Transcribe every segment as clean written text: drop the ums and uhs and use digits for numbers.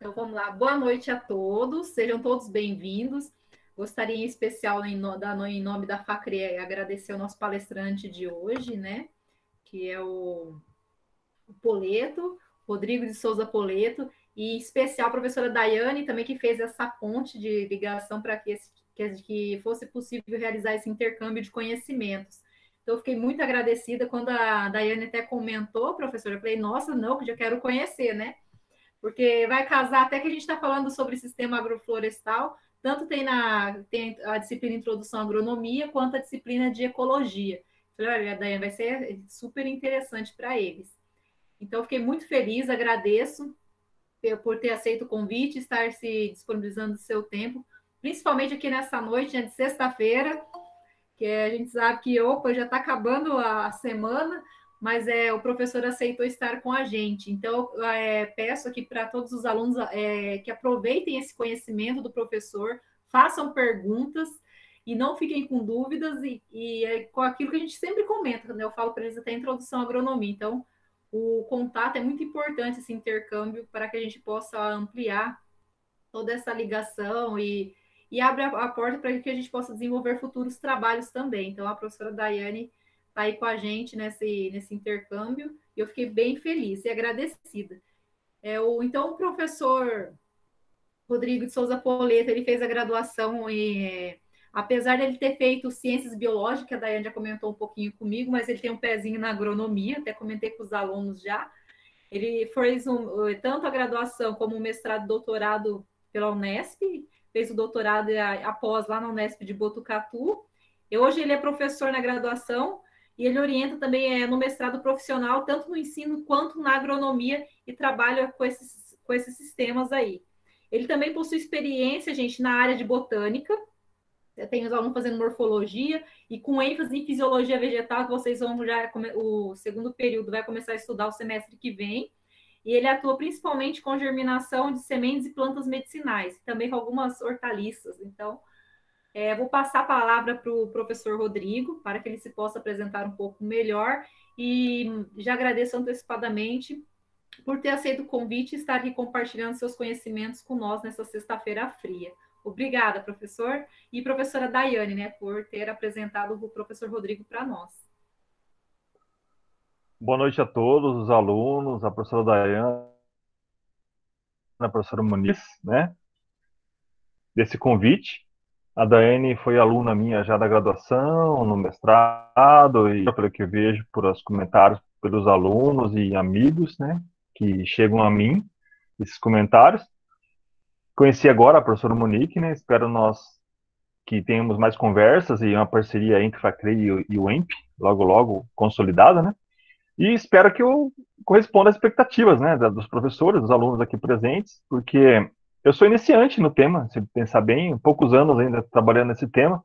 Então vamos lá. Boa noite a todos, sejam todos bem-vindos. Gostaria em especial, em nome da FACRE, agradecer ao nosso palestrante de hoje, né? Que é o Poleto, Rodrigo de Souza Poleto, e em especial a professora Daiane, também que fez essa ponte de ligação para que fosse possível realizar esse intercâmbio de conhecimentos. Então, eu fiquei muito agradecida quando a Daiane até comentou, professora. Eu falei, nossa, não, que já quero conhecer, né? Porque vai casar, até que a gente está falando sobre sistema agroflorestal, tanto tem a disciplina Introdução à Agronomia, quanto a disciplina de Ecologia. Falei, olha, Daiane, vai ser super interessante para eles. Então, fiquei muito feliz, agradeço por ter aceito o convite, estar se disponibilizando do seu tempo, principalmente aqui nessa noite, né, de sexta-feira, que a gente sabe que, opa, já está acabando a semana, mas o professor aceitou estar com a gente. Então, peço aqui para todos os alunos que aproveitem esse conhecimento do professor, façam perguntas e não fiquem com dúvidas com aquilo que a gente sempre comenta, né? Eu falo para eles até a introdução à agronomia. Então, o contato é muito importante, esse intercâmbio, para que a gente possa ampliar toda essa ligação e abre a porta para que a gente possa desenvolver futuros trabalhos também. Então, a professora Daiane está aí com a gente nesse intercâmbio e eu fiquei bem feliz e agradecida. Então, o professor Rodrigo de Souza Poleto, ele fez a graduação apesar dele ter feito ciências biológicas, a Daiane já comentou um pouquinho comigo, mas ele tem um pezinho na agronomia, até comentei com os alunos já. Ele fez tanto a graduação como o mestrado e doutorado pela Unesp, fez o doutorado após lá na Unesp de Botucatu. E hoje ele é professor na graduação e ele orienta também no mestrado profissional, tanto no ensino quanto na agronomia, e trabalha com esses sistemas aí. Ele também possui experiência, gente, na área de botânica. Tem os alunos fazendo morfologia e com ênfase em fisiologia vegetal, que vocês vão já, o segundo período vai começar a estudar o semestre que vem. E ele atua principalmente com germinação de sementes e plantas medicinais, também com algumas hortaliças. Então, vou passar a palavra para o professor Rodrigo, para que ele se possa apresentar um pouco melhor. E já agradeço antecipadamente por ter aceito o convite e estar aqui compartilhando seus conhecimentos com nós nessa sexta-feira fria. Obrigada, professor. E professora Daiane, né, por ter apresentado o professor Rodrigo para nós. Boa noite a todos os alunos, a professora Daiane, a professora Muniz, né, desse convite. A Daiane foi aluna minha já da graduação, no mestrado, e pelo que eu vejo por os comentários pelos alunos e amigos, né, que chegam a mim, esses comentários. Conheci agora a professora Monique, né, espero nós que tenhamos mais conversas e uma parceria entre a FACRE e o EMP, logo, logo consolidada, né. E espero que eu corresponda às expectativas, né, dos professores, dos alunos aqui presentes, porque eu sou iniciante no tema, se pensar bem, poucos anos ainda trabalhando nesse tema,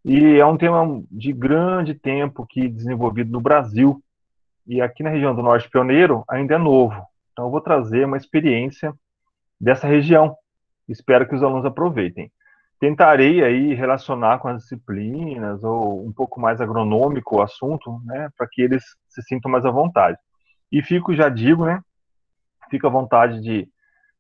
e é um tema de grande tempo que desenvolvido no Brasil, e aqui na região do Norte Pioneiro ainda é novo. Então eu vou trazer uma experiência dessa região. Espero que os alunos aproveitem. Tentarei aí relacionar com as disciplinas ou um pouco mais agronômico o assunto, né, para que eles se sintam mais à vontade. E fico, já digo, né, fico à vontade de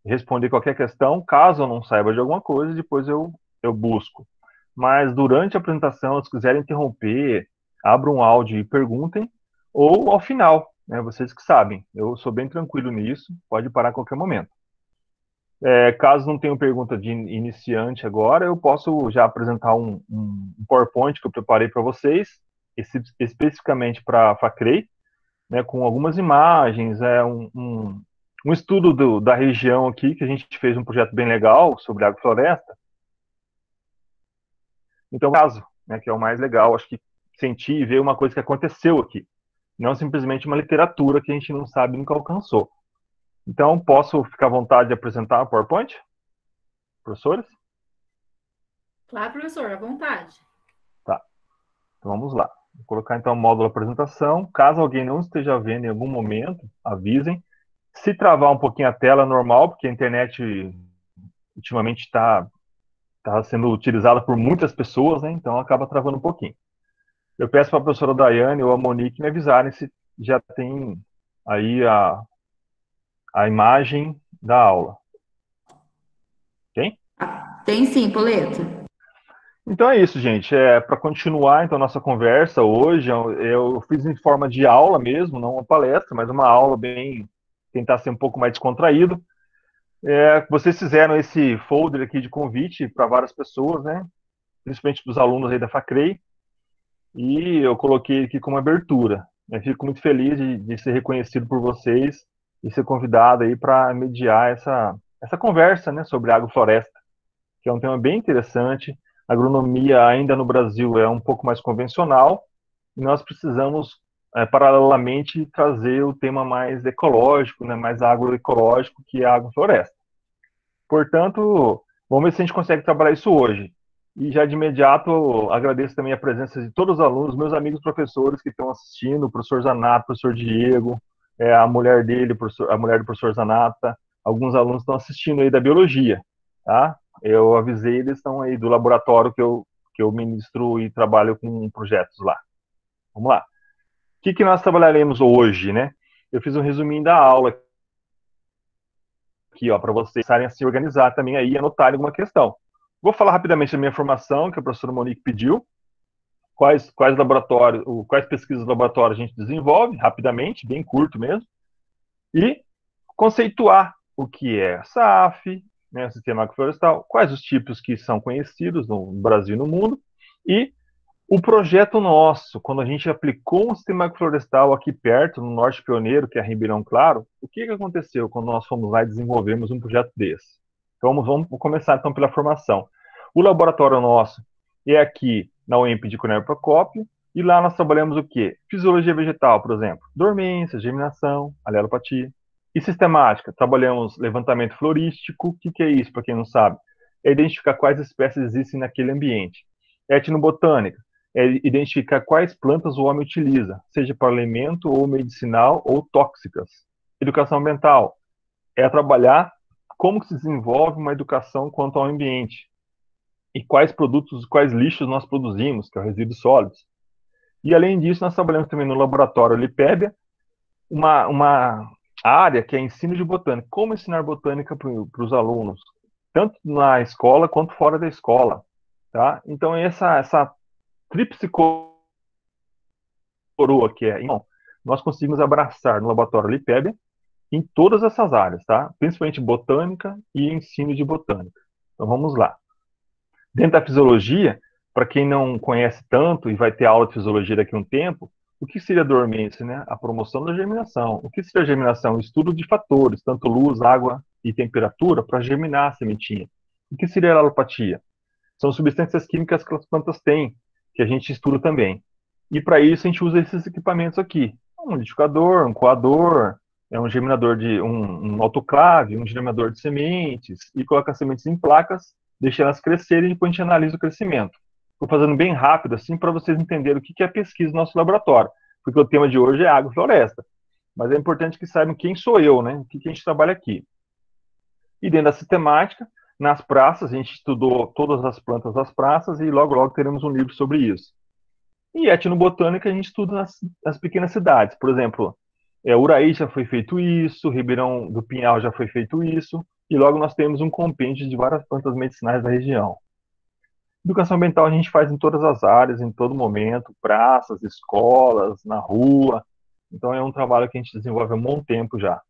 responder qualquer questão, caso eu não saiba de alguma coisa, depois eu busco. Mas durante a apresentação, se quiserem interromper, abram um áudio e perguntem, ou ao final, né, vocês que sabem. Eu sou bem tranquilo nisso, pode parar a qualquer momento. Caso não tenham pergunta de iniciante agora, eu posso já apresentar um PowerPoint que eu preparei para vocês, especificamente para a FACRE, né, com algumas imagens, um estudo da região aqui, que a gente fez um projeto bem legal sobre agrofloresta. Então, caso, né, que é o mais legal, acho que sentir e ver uma coisa que aconteceu aqui, não simplesmente uma literatura que a gente não sabe nunca alcançou. Então, posso ficar à vontade de apresentar o PowerPoint, professores? Claro, professor, à vontade. Tá, então vamos lá. Vou colocar então o módulo apresentação. Caso alguém não esteja vendo em algum momento, avisem. Se travar um pouquinho a tela, normal, porque a internet ultimamente está sendo utilizada por muitas pessoas, né? Então acaba travando um pouquinho. Eu peço para a professora Daiane ou a Monique me avisarem se já tem aí a imagem da aula. Tem sim, Poleto. Então é isso, gente. Para continuar então nossa conversa hoje, eu fiz em forma de aula mesmo, não uma palestra, mas uma aula bem tentar ser um pouco mais descontraído. Vocês fizeram esse folder aqui de convite para várias pessoas, né? Principalmente dos alunos aí da Facrei, e eu coloquei aqui como abertura. Eu fico muito feliz de ser reconhecido por vocês e ser convidado aí para mediar essa conversa, né, sobre agrofloresta, que é um tema bem interessante. A agronomia ainda no Brasil é um pouco mais convencional e nós precisamos, paralelamente, trazer o tema mais ecológico, né, mais agroecológico, que é a agrofloresta. Portanto, vamos ver se a gente consegue trabalhar isso hoje. E já de imediato agradeço também a presença de todos os alunos, meus amigos professores que estão assistindo, o professor Zanato, o professor Diego, a mulher dele, a mulher do professor Zanata, alguns alunos estão assistindo aí da biologia, tá? Eu avisei, eles estão aí do laboratório que eu ministro e trabalho com projetos lá. Vamos lá. O que nós trabalharemos hoje, né? Eu fiz um resuminho da aula aqui, ó, para vocês começarem a se organizar também aí e anotarem alguma questão. Vou falar rapidamente da minha formação, que a professora Monique pediu, quais pesquisas de laboratório a gente desenvolve, rapidamente, bem curto mesmo, e conceituar o que é SAF, né, Sistema Agroflorestal, quais os tipos que são conhecidos no Brasil e no mundo, e o projeto nosso, quando a gente aplicou um sistema agroflorestal aqui perto, no Norte Pioneiro, que é Ribeirão Claro, o que aconteceu quando nós fomos lá e desenvolvemos um projeto desse? Então, vamos começar então pela formação. O laboratório nosso é aqui na UEMP de Cornélio Procópio, e lá nós trabalhamos o quê? Fisiologia vegetal, por exemplo, dormência, germinação, alelopatia. E sistemática, trabalhamos levantamento florístico. O que é isso, para quem não sabe? É identificar quais espécies existem naquele ambiente. Etnobotânica, é identificar quais plantas o homem utiliza, seja para alimento ou medicinal ou tóxicas. Educação ambiental é trabalhar como se desenvolve uma educação quanto ao ambiente e quais produtos, quais lixos nós produzimos, que é o resíduos sólidos. E além disso, nós trabalhamos também no laboratório Lipébia, uma área que é ensino de botânica, como ensinar botânica para os alunos, tanto na escola quanto fora da escola. Tá? Então, essa tríplice coroa que é, então, nós conseguimos abraçar no laboratório Lipébia em todas essas áreas, tá? Principalmente botânica e ensino de botânica. Então vamos lá. Dentro da fisiologia, para quem não conhece tanto e vai ter aula de fisiologia daqui a um tempo, o que seria dormência, né? A promoção da germinação. O que seria germinação? O estudo de fatores, tanto luz, água e temperatura, para germinar a sementinha. O que seria a alopatia? São substâncias químicas que as plantas têm, que a gente estuda também. E para isso a gente usa esses equipamentos aqui. Um liquidificador, um coador, um germinador um autoclave, um germinador de sementes, e coloca as sementes em placas, deixa elas crescerem e depois a gente analisa o crescimento. Estou fazendo bem rápido assim para vocês entenderem o que é pesquisa no nosso laboratório, porque o tema de hoje é agrofloresta. Mas é importante que saibam quem sou eu, né? O que a gente trabalha aqui. E dentro da sistemática, nas praças, a gente estudou todas as plantas das praças e logo teremos um livro sobre isso. E etnobotânica a gente estuda nas pequenas cidades. Por exemplo, Uraí já foi feito isso, Ribeirão do Pinhal já foi feito isso, e logo nós temos um compêndio de várias plantas medicinais da região. Educação ambiental a gente faz em todas as áreas, em todo momento, praças, escolas, na rua. Então é um trabalho que a gente desenvolve há um bom tempo já.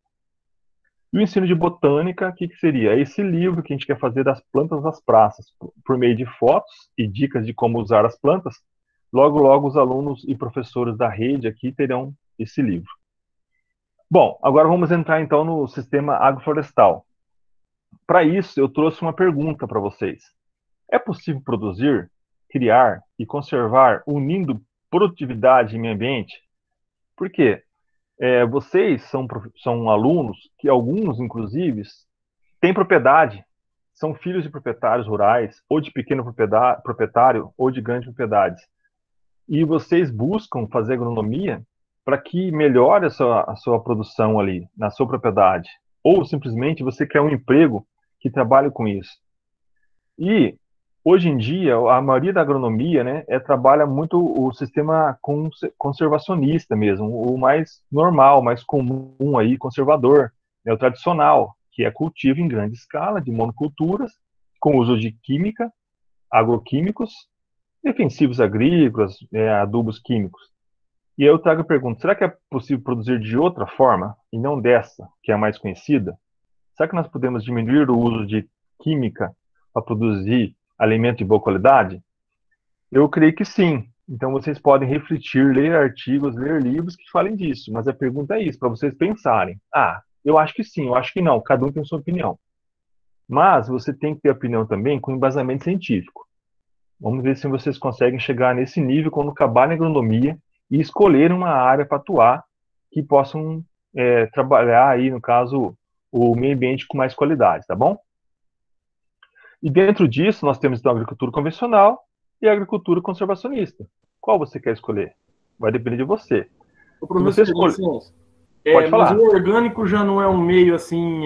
E o ensino de botânica, o que seria? É esse livro que a gente quer fazer das plantas das praças, por meio de fotos e dicas de como usar as plantas. Logo os alunos e professores da rede aqui terão esse livro. Bom, agora vamos entrar então no sistema agroflorestal. Para isso, eu trouxe uma pergunta para vocês. É possível produzir, criar e conservar unindo produtividade e meio ambiente? Por quê? Vocês são alunos que alguns, inclusive, têm propriedade, são filhos de proprietários rurais, ou de pequeno proprietário, ou de grandes propriedades. E vocês buscam fazer agronomia para que melhore a sua produção ali, na sua propriedade. Ou simplesmente você quer um emprego que trabalhe com isso. E, hoje em dia, a maioria da agronomia, né, trabalha muito o sistema conservacionista mesmo, o mais normal, mais comum aí, conservador, o tradicional, que é cultivo em grande escala de monoculturas, com o uso de química, agroquímicos, defensivos agrícolas, adubos químicos. E aí eu trago a pergunta, será que é possível produzir de outra forma, e não dessa, que é a mais conhecida? Será que nós podemos diminuir o uso de química para produzir alimento de boa qualidade? Eu creio que sim. Então vocês podem refletir, ler artigos, ler livros que falem disso. Mas a pergunta é isso, para vocês pensarem. Eu acho que sim, eu acho que não. Cada um tem sua opinião. Mas você tem que ter opinião também com embasamento científico. Vamos ver se vocês conseguem chegar nesse nível quando acabar na agronomia e escolher uma área para atuar que possam trabalhar aí, no caso, o meio ambiente com mais qualidade, tá bom? E dentro disso, nós temos então a agricultura convencional e a agricultura conservacionista. Qual você quer escolher? Vai depender de você. O Se você escolher... Pode mas falar. o orgânico já não é um meio assim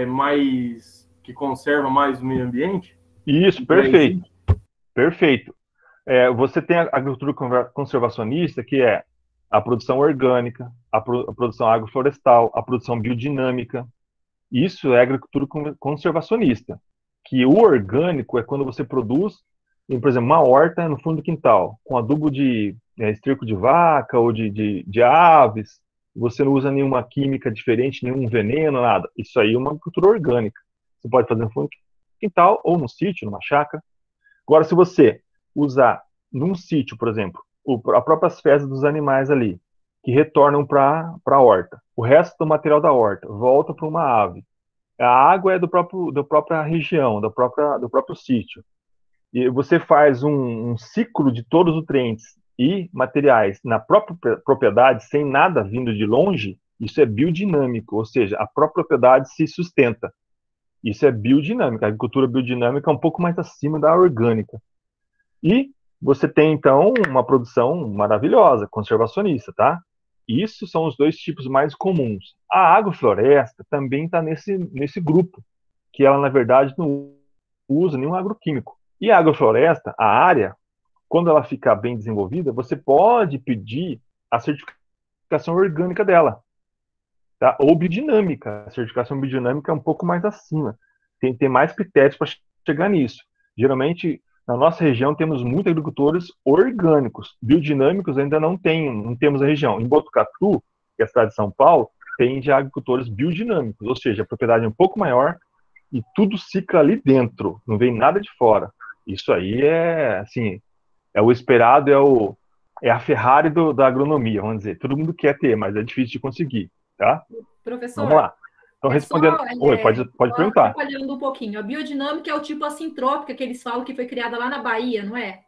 mais que conserva mais o meio ambiente? Isso, perfeito. Perfeito. Você tem a agricultura conservacionista, que é a produção orgânica, a produção agroflorestal, a produção biodinâmica. Isso é agricultura conservacionista. Que o orgânico é quando você produz, por exemplo, uma horta no fundo do quintal, com adubo de esterco de vaca ou de aves. Você não usa nenhuma química diferente, nenhum veneno, nada. Isso aí é uma agricultura orgânica. Você pode fazer no fundo do quintal ou no sítio, numa chácara. Agora, se você usar num sítio, por exemplo, as próprias fezes dos animais ali, que retornam para a horta, o resto do material da horta volta para uma ave. A água é da própria região, do próprio sítio. E você faz um ciclo de todos os nutrientes e materiais na própria propriedade, sem nada vindo de longe, isso é biodinâmico, ou seja, a própria propriedade se sustenta. Isso é biodinâmica. A agricultura biodinâmica é um pouco mais acima da orgânica. E você tem, então, uma produção maravilhosa, conservacionista, tá? Isso são os dois tipos mais comuns. A agrofloresta também está nesse grupo, que ela, na verdade, não usa nenhum agroquímico. E a agrofloresta, a área, quando ela ficar bem desenvolvida, você pode pedir a certificação orgânica dela, tá? Ou biodinâmica. A certificação biodinâmica é um pouco mais acima. Tem que ter mais critérios para chegar nisso. Geralmente, na nossa região, temos muitos agricultores orgânicos. Biodinâmicos ainda não temos na região. Em Botucatu, que é a cidade de São Paulo, tem já agricultores biodinâmicos, ou seja, a propriedade é um pouco maior e tudo cicla ali dentro, não vem nada de fora. Isso aí assim, é o esperado, é a Ferrari da agronomia, vamos dizer. Todo mundo quer ter, mas é difícil de conseguir, tá? Professor, vamos lá. Então, respondendo... Oi, pode perguntar. Atrapalhando um pouquinho. A biodinâmica é o tipo assintrópica que eles falam que foi criada lá na Bahia, não é?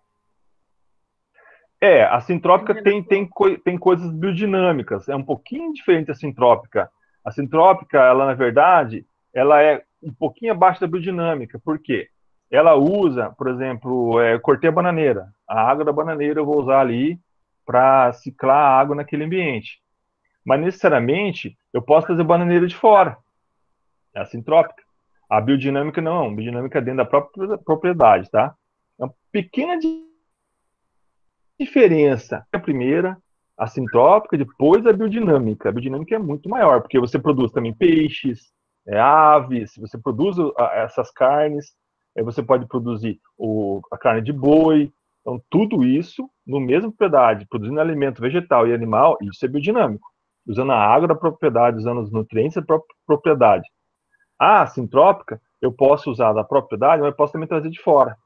A sintrópica tem coisas biodinâmicas. É um pouquinho diferente da sintrópica. A sintrópica, ela, na verdade, ela é um pouquinho abaixo da biodinâmica. Por quê? Ela usa, por exemplo, cortei a bananeira. A água da bananeira eu vou usar ali para ciclar a água naquele ambiente. Mas, necessariamente, eu posso fazer bananeira de fora. É a sintrópica. A biodinâmica não. A biodinâmica é dentro da própria propriedade, tá? É uma pequena diferença. A primeira, a sintrópica, depois a biodinâmica. A biodinâmica é muito maior, porque você produz também peixes, aves, você produz essas carnes, você pode produzir a carne de boi. Então, tudo isso, no mesmo propriedade, produzindo alimento vegetal e animal, isso é biodinâmico. Usando a água da propriedade, usando os nutrientes da própria propriedade. A sintrópica, eu posso usar da propriedade, mas eu posso também trazer de fora.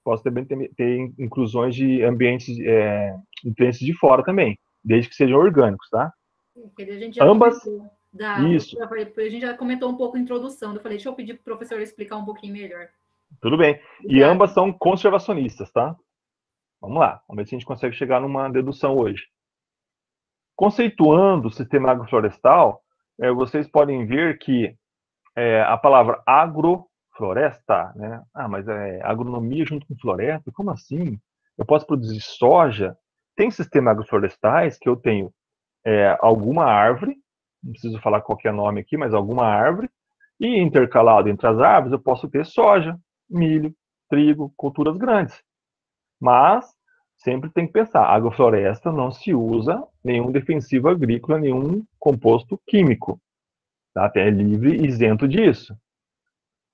Posso também ter inclusões de ambientes, nutrientes de fora também, desde que sejam orgânicos, tá? A gente já Ambas, isso. A gente já comentou um pouco a introdução, eu falei, deixa eu pedir para o professor explicar um pouquinho melhor. Tudo bem. E ambas são conservacionistas, tá? Vamos lá, vamos ver se a gente consegue chegar numa dedução hoje. Conceituando o sistema agroflorestal, vocês podem ver que a palavra agrofloresta, né? Mas agronomia junto com floresta? Como assim? Eu posso produzir soja? Tem sistemas agroflorestais que eu tenho alguma árvore, não preciso falar qualquer nome aqui, mas alguma árvore, e intercalado entre as árvores eu posso ter soja, milho, trigo, culturas grandes. Mas sempre tem que pensar, agrofloresta não se usa nenhum defensivo agrícola, nenhum composto químico. Tá? É livre e isento disso.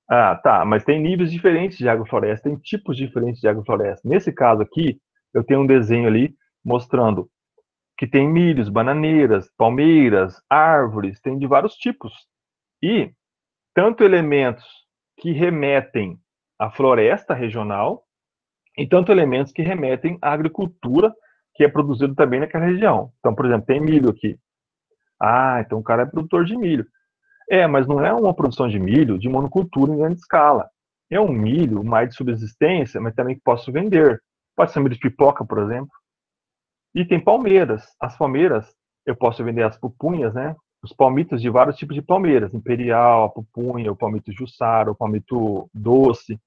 Ah, tá, mas tem níveis diferentes de agrofloresta, tem tipos diferentes de agrofloresta. Nesse caso aqui, eu tenho um desenho ali mostrando que tem milhos, bananeiras, palmeiras, árvores, tem de vários tipos. E tanto elementos que remetem à floresta regional e tanto elementos que remetem à agricultura que é produzido também naquela região. Então, por exemplo, tem milho aqui. Ah, então o cara é produtor de milho. É, mas não é uma produção de milho de monocultura em grande escala. É um milho mais de subsistência, mas também que posso vender. Pode ser milho de pipoca, por exemplo. E tem palmeiras. As palmeiras, eu posso vender as pupunhas, né? Os palmitos de vários tipos de palmeiras. Imperial, a pupunha, o palmito jussara, o palmito doce.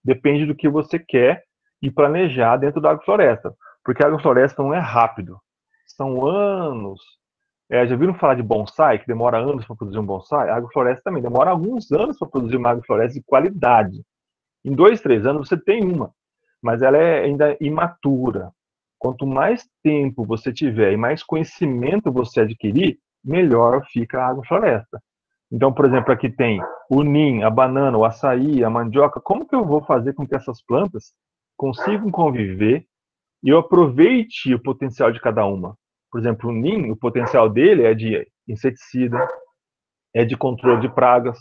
Depende do que você quer e planejar dentro da agrofloresta. Porque a agrofloresta não é rápido. São anos. Já viram falar de bonsai, que demora anos para produzir um bonsai? A agrofloresta também demora alguns anos para produzir uma agrofloresta de qualidade. Em 2, 3 anos você tem uma, mas ela é ainda imatura. Quanto mais tempo você tiver e mais conhecimento você adquirir, melhor fica a agrofloresta. Então, por exemplo, aqui tem o nim, a banana, o açaí, a mandioca. Como que eu vou fazer com que essas plantas consigam conviver e eu aproveite o potencial de cada uma? Por exemplo, o nim, o potencial dele é de inseticida, é de controle de pragas,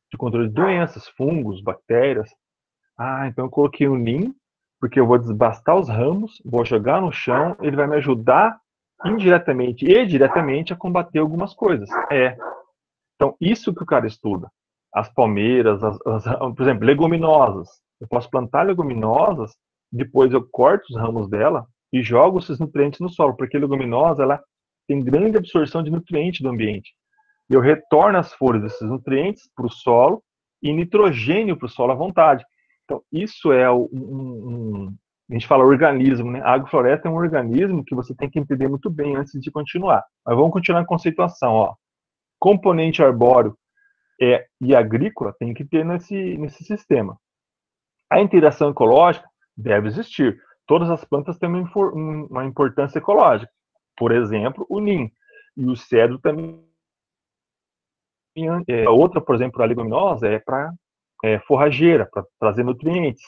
de controle de doenças, fungos, bactérias. Ah, então eu coloquei o nim, porque eu vou desbastar os ramos, vou jogar no chão, ele vai me ajudar indiretamente e diretamente a combater algumas coisas. Então, isso que o cara estuda. As palmeiras, por exemplo, leguminosas. Eu posso plantar leguminosas, depois eu corto os ramos dela e jogo esses nutrientes no solo, porque a leguminosa ela tem grande absorção de nutrientes do ambiente. E eu retorno as folhas desses nutrientes para o solo e nitrogênio para o solo à vontade. Então, isso é a gente fala organismo, né? A agrofloresta é um organismo que você tem que entender muito bem antes de continuar. Mas vamos continuar a conceituação, ó. Componente arbóreo e agrícola tem que ter nesse sistema. A interação ecológica deve existir. Todas as plantas têm uma importância ecológica. Por exemplo, o nim. E o cedro também. Outra, por exemplo, a leguminosa é para forrageira, para trazer nutrientes.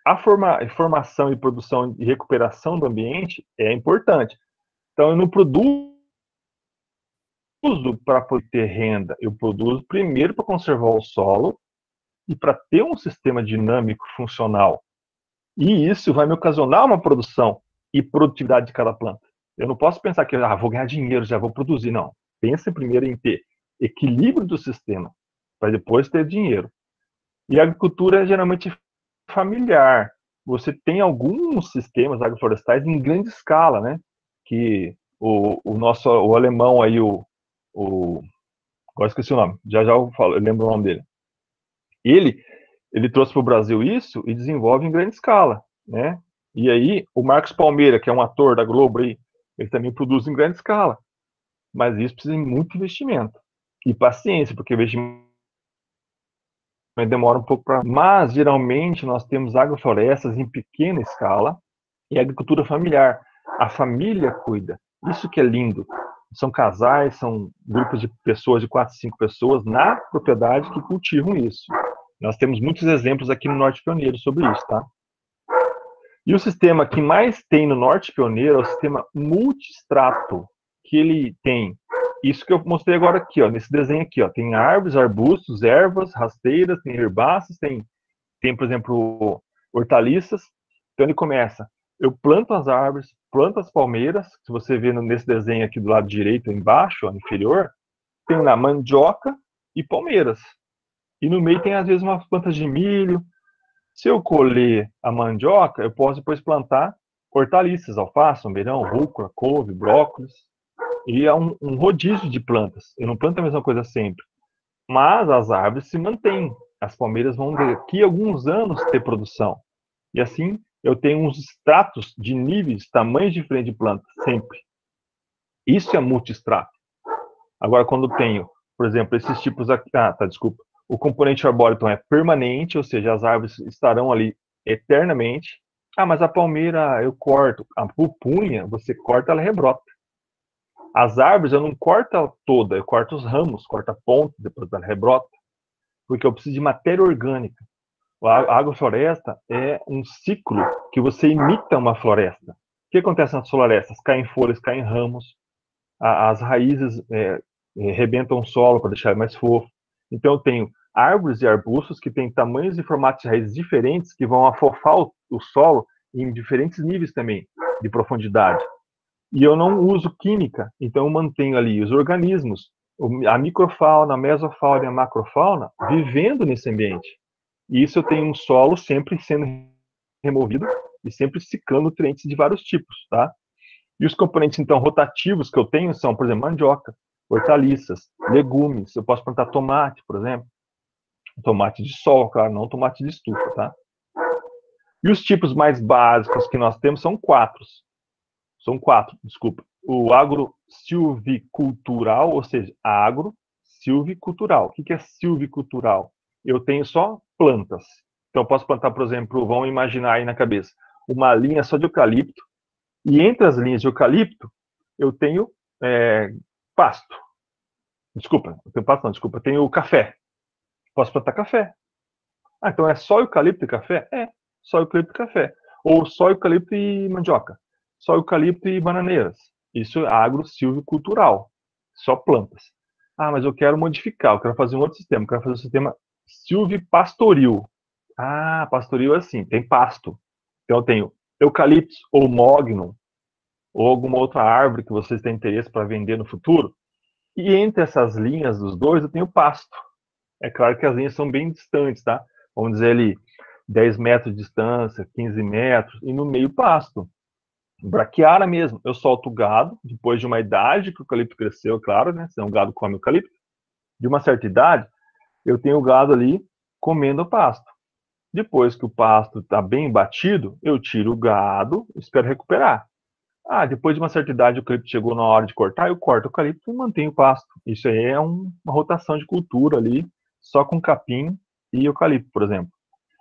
A formação e produção e recuperação do ambiente é importante. Então, eu não produzo para poder ter renda, eu produzo primeiro para conservar o solo e para ter um sistema dinâmico funcional. E isso vai me ocasionar uma produção e produtividade de cada planta. Eu não posso pensar que vou ganhar dinheiro, já vou produzir. Não. Pense primeiro em ter equilíbrio do sistema, para depois ter dinheiro. E a agricultura é geralmente familiar. Você tem alguns sistemas agroflorestais em grande escala, né? Que o alemão aí, agora esqueci o nome, já eu falo, eu lembro o nome dele. Ele trouxe para o Brasil isso e desenvolve em grande escala, né? E aí, o Marcos Palmeira, que é um ator da Globo aí, ele também produz em grande escala. Mas isso precisa de muito investimento e paciência, porque o investimento demora um pouco para. Mas, geralmente, nós temos agroflorestas em pequena escala e agricultura familiar. A família cuida. Isso que é lindo. São casais, são grupos de pessoas, de 4, 5 pessoas na propriedade que cultivam isso. Nós temos muitos exemplos aqui no Norte Pioneiro sobre isso, tá? E o sistema que mais tem no Norte Pioneiro é o sistema multistrato, que ele tem isso que eu mostrei agora aqui, ó, nesse desenho aqui, ó, tem árvores, arbustos, ervas, rasteiras, tem herbáceas, tem, por exemplo, hortaliças. Então ele começa, eu planto as árvores, planto as palmeiras, se você vê nesse desenho aqui do lado direito, embaixo, ó, inferior, tem lá mandioca e palmeiras. E no meio tem às vezes umas plantas de milho. Se eu colher a mandioca, eu posso depois plantar hortaliças, alface, almeirão, rúcula, couve, brócolis. E é um rodízio de plantas. Eu não planto a mesma coisa sempre. Mas as árvores se mantêm. As palmeiras vão daqui a alguns anos ter produção. E assim eu tenho uns estratos de níveis, tamanhos diferentes de plantas, sempre. Isso é multistrato. Agora, quando eu tenho, por exemplo, esses tipos aqui. Desculpa. O componente arbóreo então, é permanente, ou seja, as árvores estarão ali eternamente. Mas a palmeira eu corto. A pupunha, você corta, ela rebrota. As árvores eu não corto toda, eu corto os ramos, corto a ponta, depois ela rebrota. porque eu preciso de matéria orgânica. A agrofloresta é um ciclo que você imita uma floresta. O que acontece nas florestas? Caem folhas, caem ramos, as raízes rebentam o solo para deixar ele mais fofo. Então eu tenho árvores e arbustos que têm tamanhos e formatos de raízes diferentes que vão afofar o solo em diferentes níveis também de profundidade. E eu não uso química, então eu mantenho ali os organismos, a microfauna, a mesofauna e a macrofauna vivendo nesse ambiente. E isso eu tenho um solo sempre sendo removido e sempre ciclando nutrientes de vários tipos, tá? E os componentes, então, rotativos que eu tenho são, por exemplo, mandioca, hortaliças, legumes. Eu posso plantar tomate, por exemplo. Tomate de sol, claro, não tomate de estufa, tá? E os tipos mais básicos que nós temos são quatro. São quatro, desculpa. O agro-silvicultural, ou seja, agro-silvicultural. O que é silvicultural? Eu tenho só plantas. Então, eu posso plantar, por exemplo, vamos imaginar aí na cabeça, uma linha só de eucalipto, e entre as linhas de eucalipto, eu tenho pasto. Desculpa, eu tenho pasto não, desculpa, eu tenho café. Posso plantar café. Ah, então é só eucalipto e café? É, só eucalipto e café. Ou só eucalipto e mandioca. Só eucalipto e bananeiras. Isso é agro-silvicultural. Só plantas. Ah, mas eu quero modificar, eu quero fazer um outro sistema. Eu quero fazer um sistema silvipastoril. Ah, pastoril é assim, tem pasto. Então eu tenho eucaliptos ou mogno, ou alguma outra árvore que vocês têm interesse para vender no futuro. E entre essas linhas dos dois eu tenho pasto. É claro que as linhas são bem distantes, tá? Vamos dizer ali 10 metros de distância, 15 metros, e no meio pasto. Braquiária mesmo. Eu solto o gado, depois de uma idade que o eucalipto cresceu, claro, né? Senão o gado come o eucalipto. De uma certa idade, eu tenho o gado ali comendo o pasto. Depois que o pasto está bem batido, eu tiro o gado e espero recuperar. Ah, depois de uma certa idade, o eucalipto chegou na hora de cortar, eu corto o eucalipto e mantenho o pasto. Isso aí é uma rotação de cultura ali, só com capim e eucalipto, por exemplo.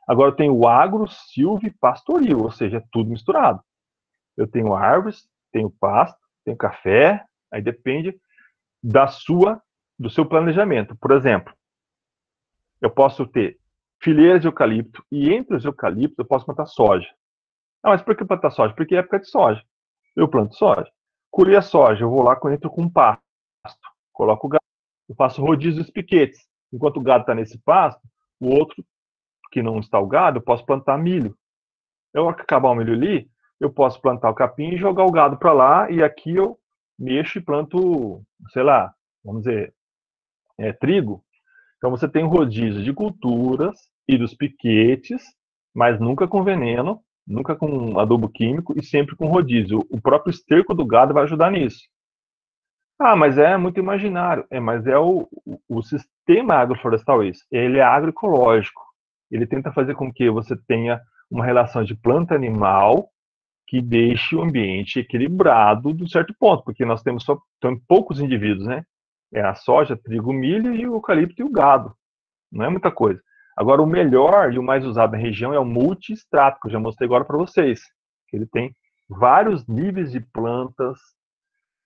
Agora eu tenho o agro, silvipastoril, ou seja, é tudo misturado. Eu tenho árvores, tenho pasto, tenho café, aí depende do seu planejamento. Por exemplo, eu posso ter fileiras de eucalipto e entre os eucaliptos eu posso plantar soja. Ah, mas por que plantar soja? Porque é época de soja. Eu planto soja. Colhi a soja, eu vou lá, entro com pasto, coloco o gado, eu faço rodízio dos piquetes. Enquanto o gado está nesse pasto, o outro que não está o gado, eu posso plantar milho. Eu acabar o milho ali, eu posso plantar o capim e jogar o gado para lá, e aqui eu mexo e planto, sei lá, vamos dizer, trigo. Então você tem um rodízio de culturas e dos piquetes, mas nunca com veneno, nunca com adubo químico e sempre com rodízio. O próprio esterco do gado vai ajudar nisso. Ah, mas é muito imaginário. Mas é o sistema agroflorestal isso. Ele é agroecológico. Ele tenta fazer com que você tenha uma relação de planta-animal que deixe o ambiente equilibrado de um certo ponto, porque nós temos poucos indivíduos, né? É a soja, trigo, milho e o eucalipto e o gado. Não é muita coisa. Agora, o melhor e o mais usado na região é o multistrato, que eu já mostrei agora para vocês. Ele tem vários níveis de plantas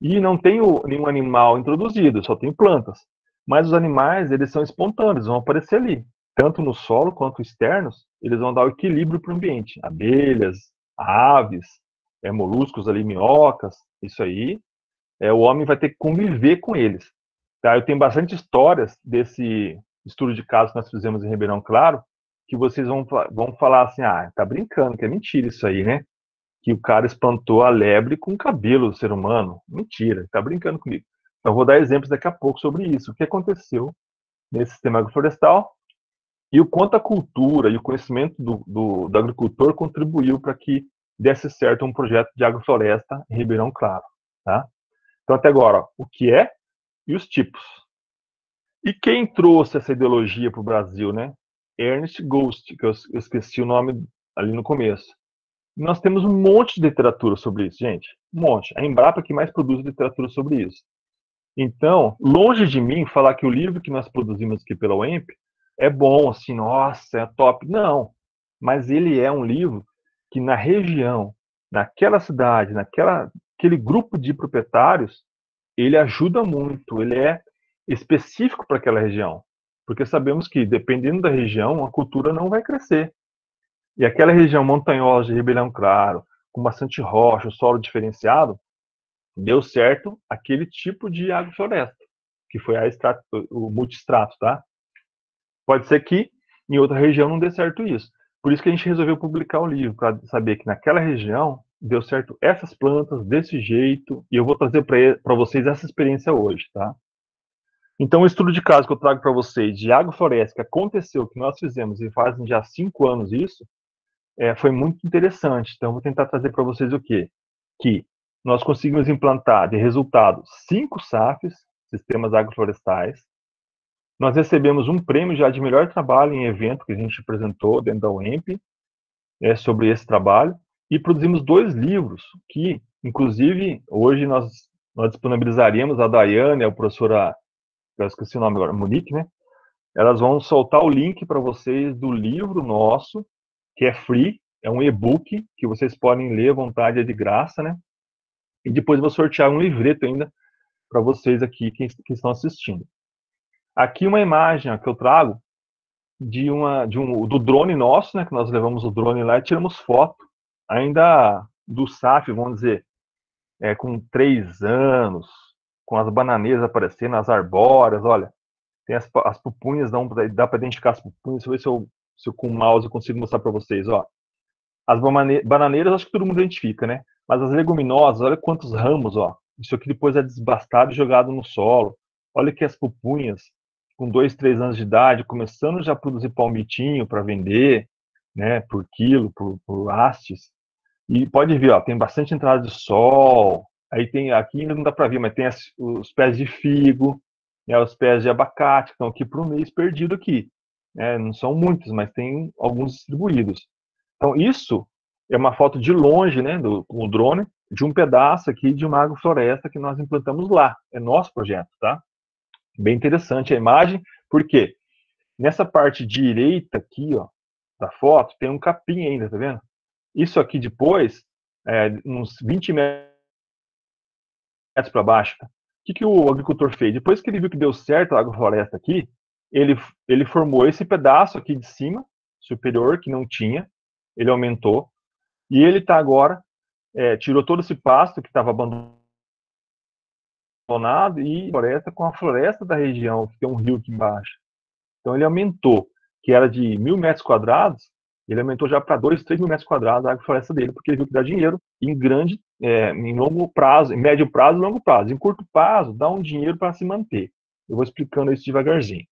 e não tem nenhum animal introduzido, só tem plantas. Mas os animais, eles são espontâneos, vão aparecer ali. Tanto no solo quanto externos, eles vão dar o equilíbrio para o ambiente. Abelhas, aves, moluscos ali, minhocas, isso aí. O homem vai ter que conviver com eles. Tá? Eu tenho bastante histórias desse estudo de caso que nós fizemos em Ribeirão Claro, que vocês vão falar assim, tá brincando, que é mentira isso aí, né? Que o cara espantou a lebre com o cabelo do ser humano. Mentira, tá brincando comigo. Então, vou dar exemplos daqui a pouco sobre isso. O que aconteceu nesse sistema agroflorestal e o quanto a cultura e o conhecimento do agricultor contribuiu para que desse certo um projeto de agrofloresta em Ribeirão Claro. Tá? Então, até agora, o que é e os tipos. E quem trouxe essa ideologia para o Brasil, né? Ernest Ghost, que eu esqueci o nome ali no começo. Nós temos um monte de literatura sobre isso, gente. Um monte. A Embrapa que mais produz literatura sobre isso. Então, longe de mim falar que o livro que nós produzimos aqui pela UEMP é bom, assim, nossa, é top. Não. Mas ele é um livro que na região, naquela cidade, naquele grupo de proprietários, ele ajuda muito, ele é específico para aquela região. Porque sabemos que, dependendo da região, a cultura não vai crescer. E aquela região montanhosa de Ribeirão Claro, com bastante rocha, solo diferenciado, deu certo aquele tipo de agrofloresta, que foi o multistrato, tá? Pode ser que em outra região não dê certo isso. Por isso que a gente resolveu publicar o livro, para saber que naquela região deu certo essas plantas desse jeito, e eu vou trazer para vocês essa experiência hoje, tá? Então, o estudo de caso que eu trago para vocês de agrofloresta que aconteceu, que nós fizemos e fazem já 5 anos isso, foi muito interessante. Então, eu vou tentar trazer para vocês o quê? Que nós conseguimos implantar de resultado 5 SAFs, sistemas agroflorestais. Nós recebemos um prêmio já de melhor trabalho em evento que a gente apresentou dentro da UEMP, sobre esse trabalho, e produzimos 2 livros que, inclusive, hoje nós disponibilizaríamos, a Daiane, a professora, eu esqueci o nome agora, Monique, né? Elas vão soltar o link para vocês do livro nosso, que é free, é um e-book que vocês podem ler à vontade, é de graça, né? E depois eu vou sortear um livreto ainda para vocês aqui que estão assistindo. Aqui uma imagem que eu trago do drone nosso, né? Que nós levamos o drone lá e tiramos foto, ainda do SAF, vamos dizer, com 3 anos, com as bananeiras aparecendo, as arbóreas, olha, tem as pupunhas, dá para identificar as pupunhas, deixa eu ver se eu com o mouse eu consigo mostrar para vocês, ó. As bananeiras, acho que todo mundo identifica, né? Mas as leguminosas, olha quantos ramos, ó. Isso aqui depois é desbastado e jogado no solo. Olha que as pupunhas, com 2, 3 anos de idade, começando já a produzir palmitinho para vender, né? Por quilo, por hastes. E pode ver, ó, tem bastante entrada de sol. Aí tem, aqui ainda não dá para ver, mas tem os pés de figo, né, os pés de abacate, que estão aqui para o mês perdido aqui. Não são muitos, mas tem alguns distribuídos. Então, isso é uma foto de longe, né, com o drone, de um pedaço aqui de uma agrofloresta que nós implantamos lá. É nosso projeto, tá? Bem interessante a imagem, porque nessa parte direita aqui, ó, da foto, tem um capim ainda, tá vendo? Isso aqui depois, uns 20 metros para baixo. O que o agricultor fez? Depois que ele viu que deu certo a agrofloresta aqui, ele formou esse pedaço aqui de cima, superior, que não tinha, ele aumentou, e ele está agora, tirou todo esse pasto que estava abandonado e floresta com a floresta da região, que tem um rio aqui embaixo. Então ele aumentou, que era de 1.000 metros quadrados, ele aumentou já para 2, 3 mil metros quadrados a agrofloresta dele, porque ele viu que dá dinheiro em longo prazo, em médio prazo e longo prazo. Em curto prazo, dá um dinheiro para se manter. Eu vou explicando isso devagarzinho.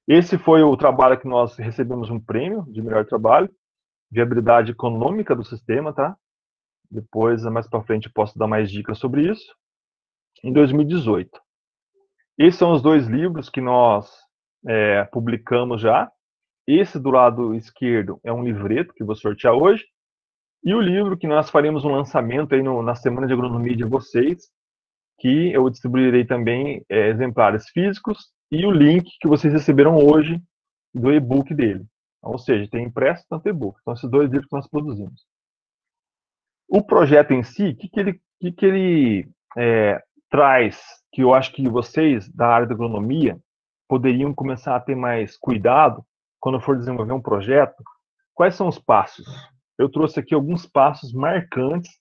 Esse foi o trabalho que nós recebemos um prêmio de melhor trabalho, viabilidade econômica do sistema, tá? Depois, mais para frente, eu posso dar mais dicas sobre isso. Em 2018. Esses são os 2 livros que nós publicamos já. Esse do lado esquerdo é um livreto que eu vou sortear hoje. E o livro que nós faremos um lançamento aí na Semana de Agronomia de vocês, que eu distribuirei também exemplares físicos e o link que vocês receberam hoje do e-book dele. Ou seja, tem impresso tanto e-book. Então, esses 2 livros que nós produzimos. O projeto em si, o que ele traz, que eu acho que vocês da área da agronomia poderiam começar a ter mais cuidado quando for desenvolver um projeto? Quais são os passos? Eu trouxe aqui alguns passos marcantes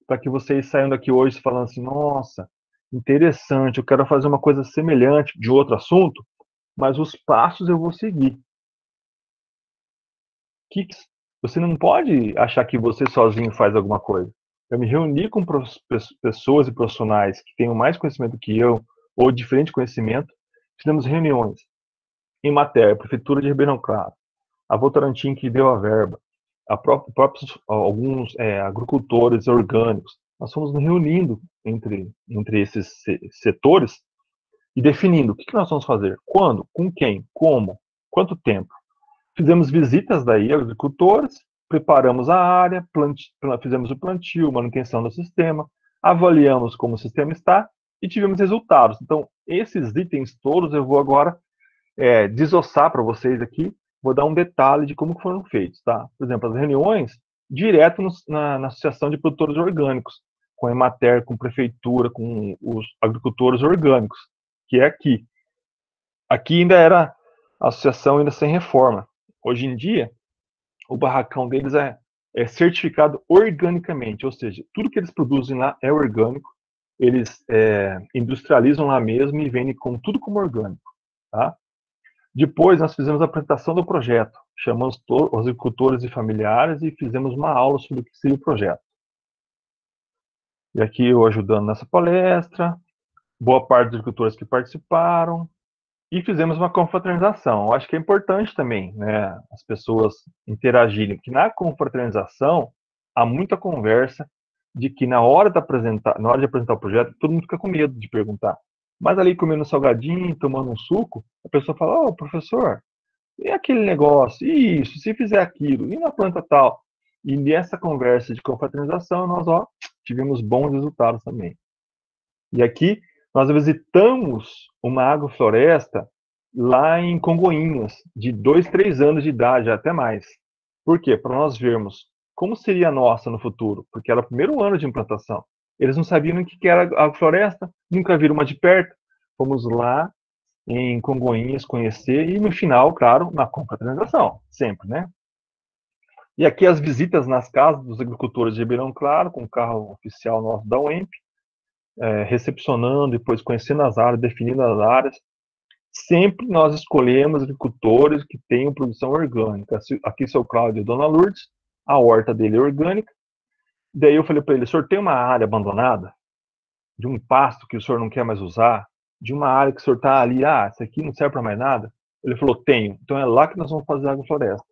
para que vocês saiam daqui hoje falando assim, nossa, interessante, eu quero fazer uma coisa semelhante de outro assunto, mas os passos eu vou seguir. Você não pode achar que você sozinho faz alguma coisa. Eu me reuni com pessoas e profissionais que tenham mais conhecimento que eu, ou diferente conhecimento, fizemos reuniões em matéria, a Prefeitura de Ribeirão Claro, a Votorantim que deu a verba, alguns agricultores orgânicos. Nós fomos nos reunindo entre esses setores e definindo o que nós vamos fazer, quando, com quem, como, quanto tempo. Fizemos visitas daí a agricultores, preparamos a área, fizemos o plantio, manutenção do sistema, avaliamos como o sistema está e tivemos resultados. Então, esses itens todos eu vou agora desossar para vocês aqui, vou dar um detalhe de como foram feitos, tá? Por exemplo, as reuniões direto na Associação de Produtores Orgânicos, com a Emater, com a Prefeitura, com os agricultores orgânicos, que é aqui. Aqui ainda era a associação ainda sem reforma. Hoje em dia, o barracão deles é certificado organicamente, ou seja, tudo que eles produzem lá é orgânico, eles industrializam lá mesmo e vendem tudo como orgânico. Tá? Depois nós fizemos a apresentação do projeto, chamamos os agricultores e familiares e fizemos uma aula sobre o que seria o projeto. E aqui eu ajudando nessa palestra, boa parte dos agricultores que participaram, e fizemos uma confraternização. Eu acho que é importante também, né, as pessoas interagirem, porque na confraternização há muita conversa de que na hora de apresentar o projeto, todo mundo fica com medo de perguntar. Mas ali comendo um salgadinho, tomando um suco, a pessoa fala: "Ô, professor, e aquele negócio? E isso, se fizer aquilo? E na planta tal?" E nessa conversa de confraternização, nós tivemos bons resultados também. E aqui nós visitamos uma agrofloresta lá em Congonhas, de 2, 3 anos de idade, até mais. Por quê? Para nós vermos como seria a nossa no futuro, porque era o primeiro ano de implantação. Eles não sabiam o que era agrofloresta, nunca viram uma de perto. Fomos lá em Congonhas conhecer e no final, claro, na confraternização, sempre, né? E aqui as visitas nas casas dos agricultores de Ribeirão Claro, com o carro oficial nosso da UEMP, recepcionando, depois conhecendo as áreas, definindo as áreas. Sempre nós escolhemos agricultores que tenham produção orgânica. Aqui, seu Cláudio e Dona Lourdes, a horta dele é orgânica. Daí eu falei para ele: "O senhor tem uma área abandonada? De um pasto que o senhor não quer mais usar? De uma área que o senhor está ali, isso aqui não serve para mais nada?" Ele falou: "Tenho." Então é lá que nós vamos fazer a agrofloresta.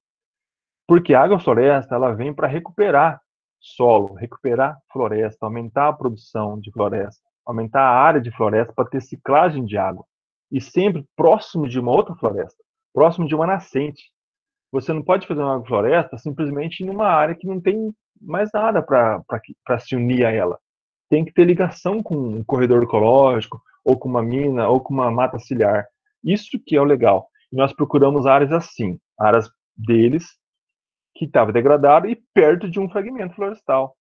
Porque a agrofloresta, ela vem para recuperar solo, recuperar floresta, aumentar a produção de floresta, aumentar a área de floresta para ter ciclagem de água. E sempre próximo de uma outra floresta, próximo de uma nascente. Você não pode fazer uma agrofloresta simplesmente em uma área que não tem mais nada para se unir a ela. Tem que ter ligação com um corredor ecológico, ou com uma mina, ou com uma mata ciliar. Isso que é o legal. E nós procuramos áreas assim, áreas deles, que estava degradado e perto de um fragmento florestal,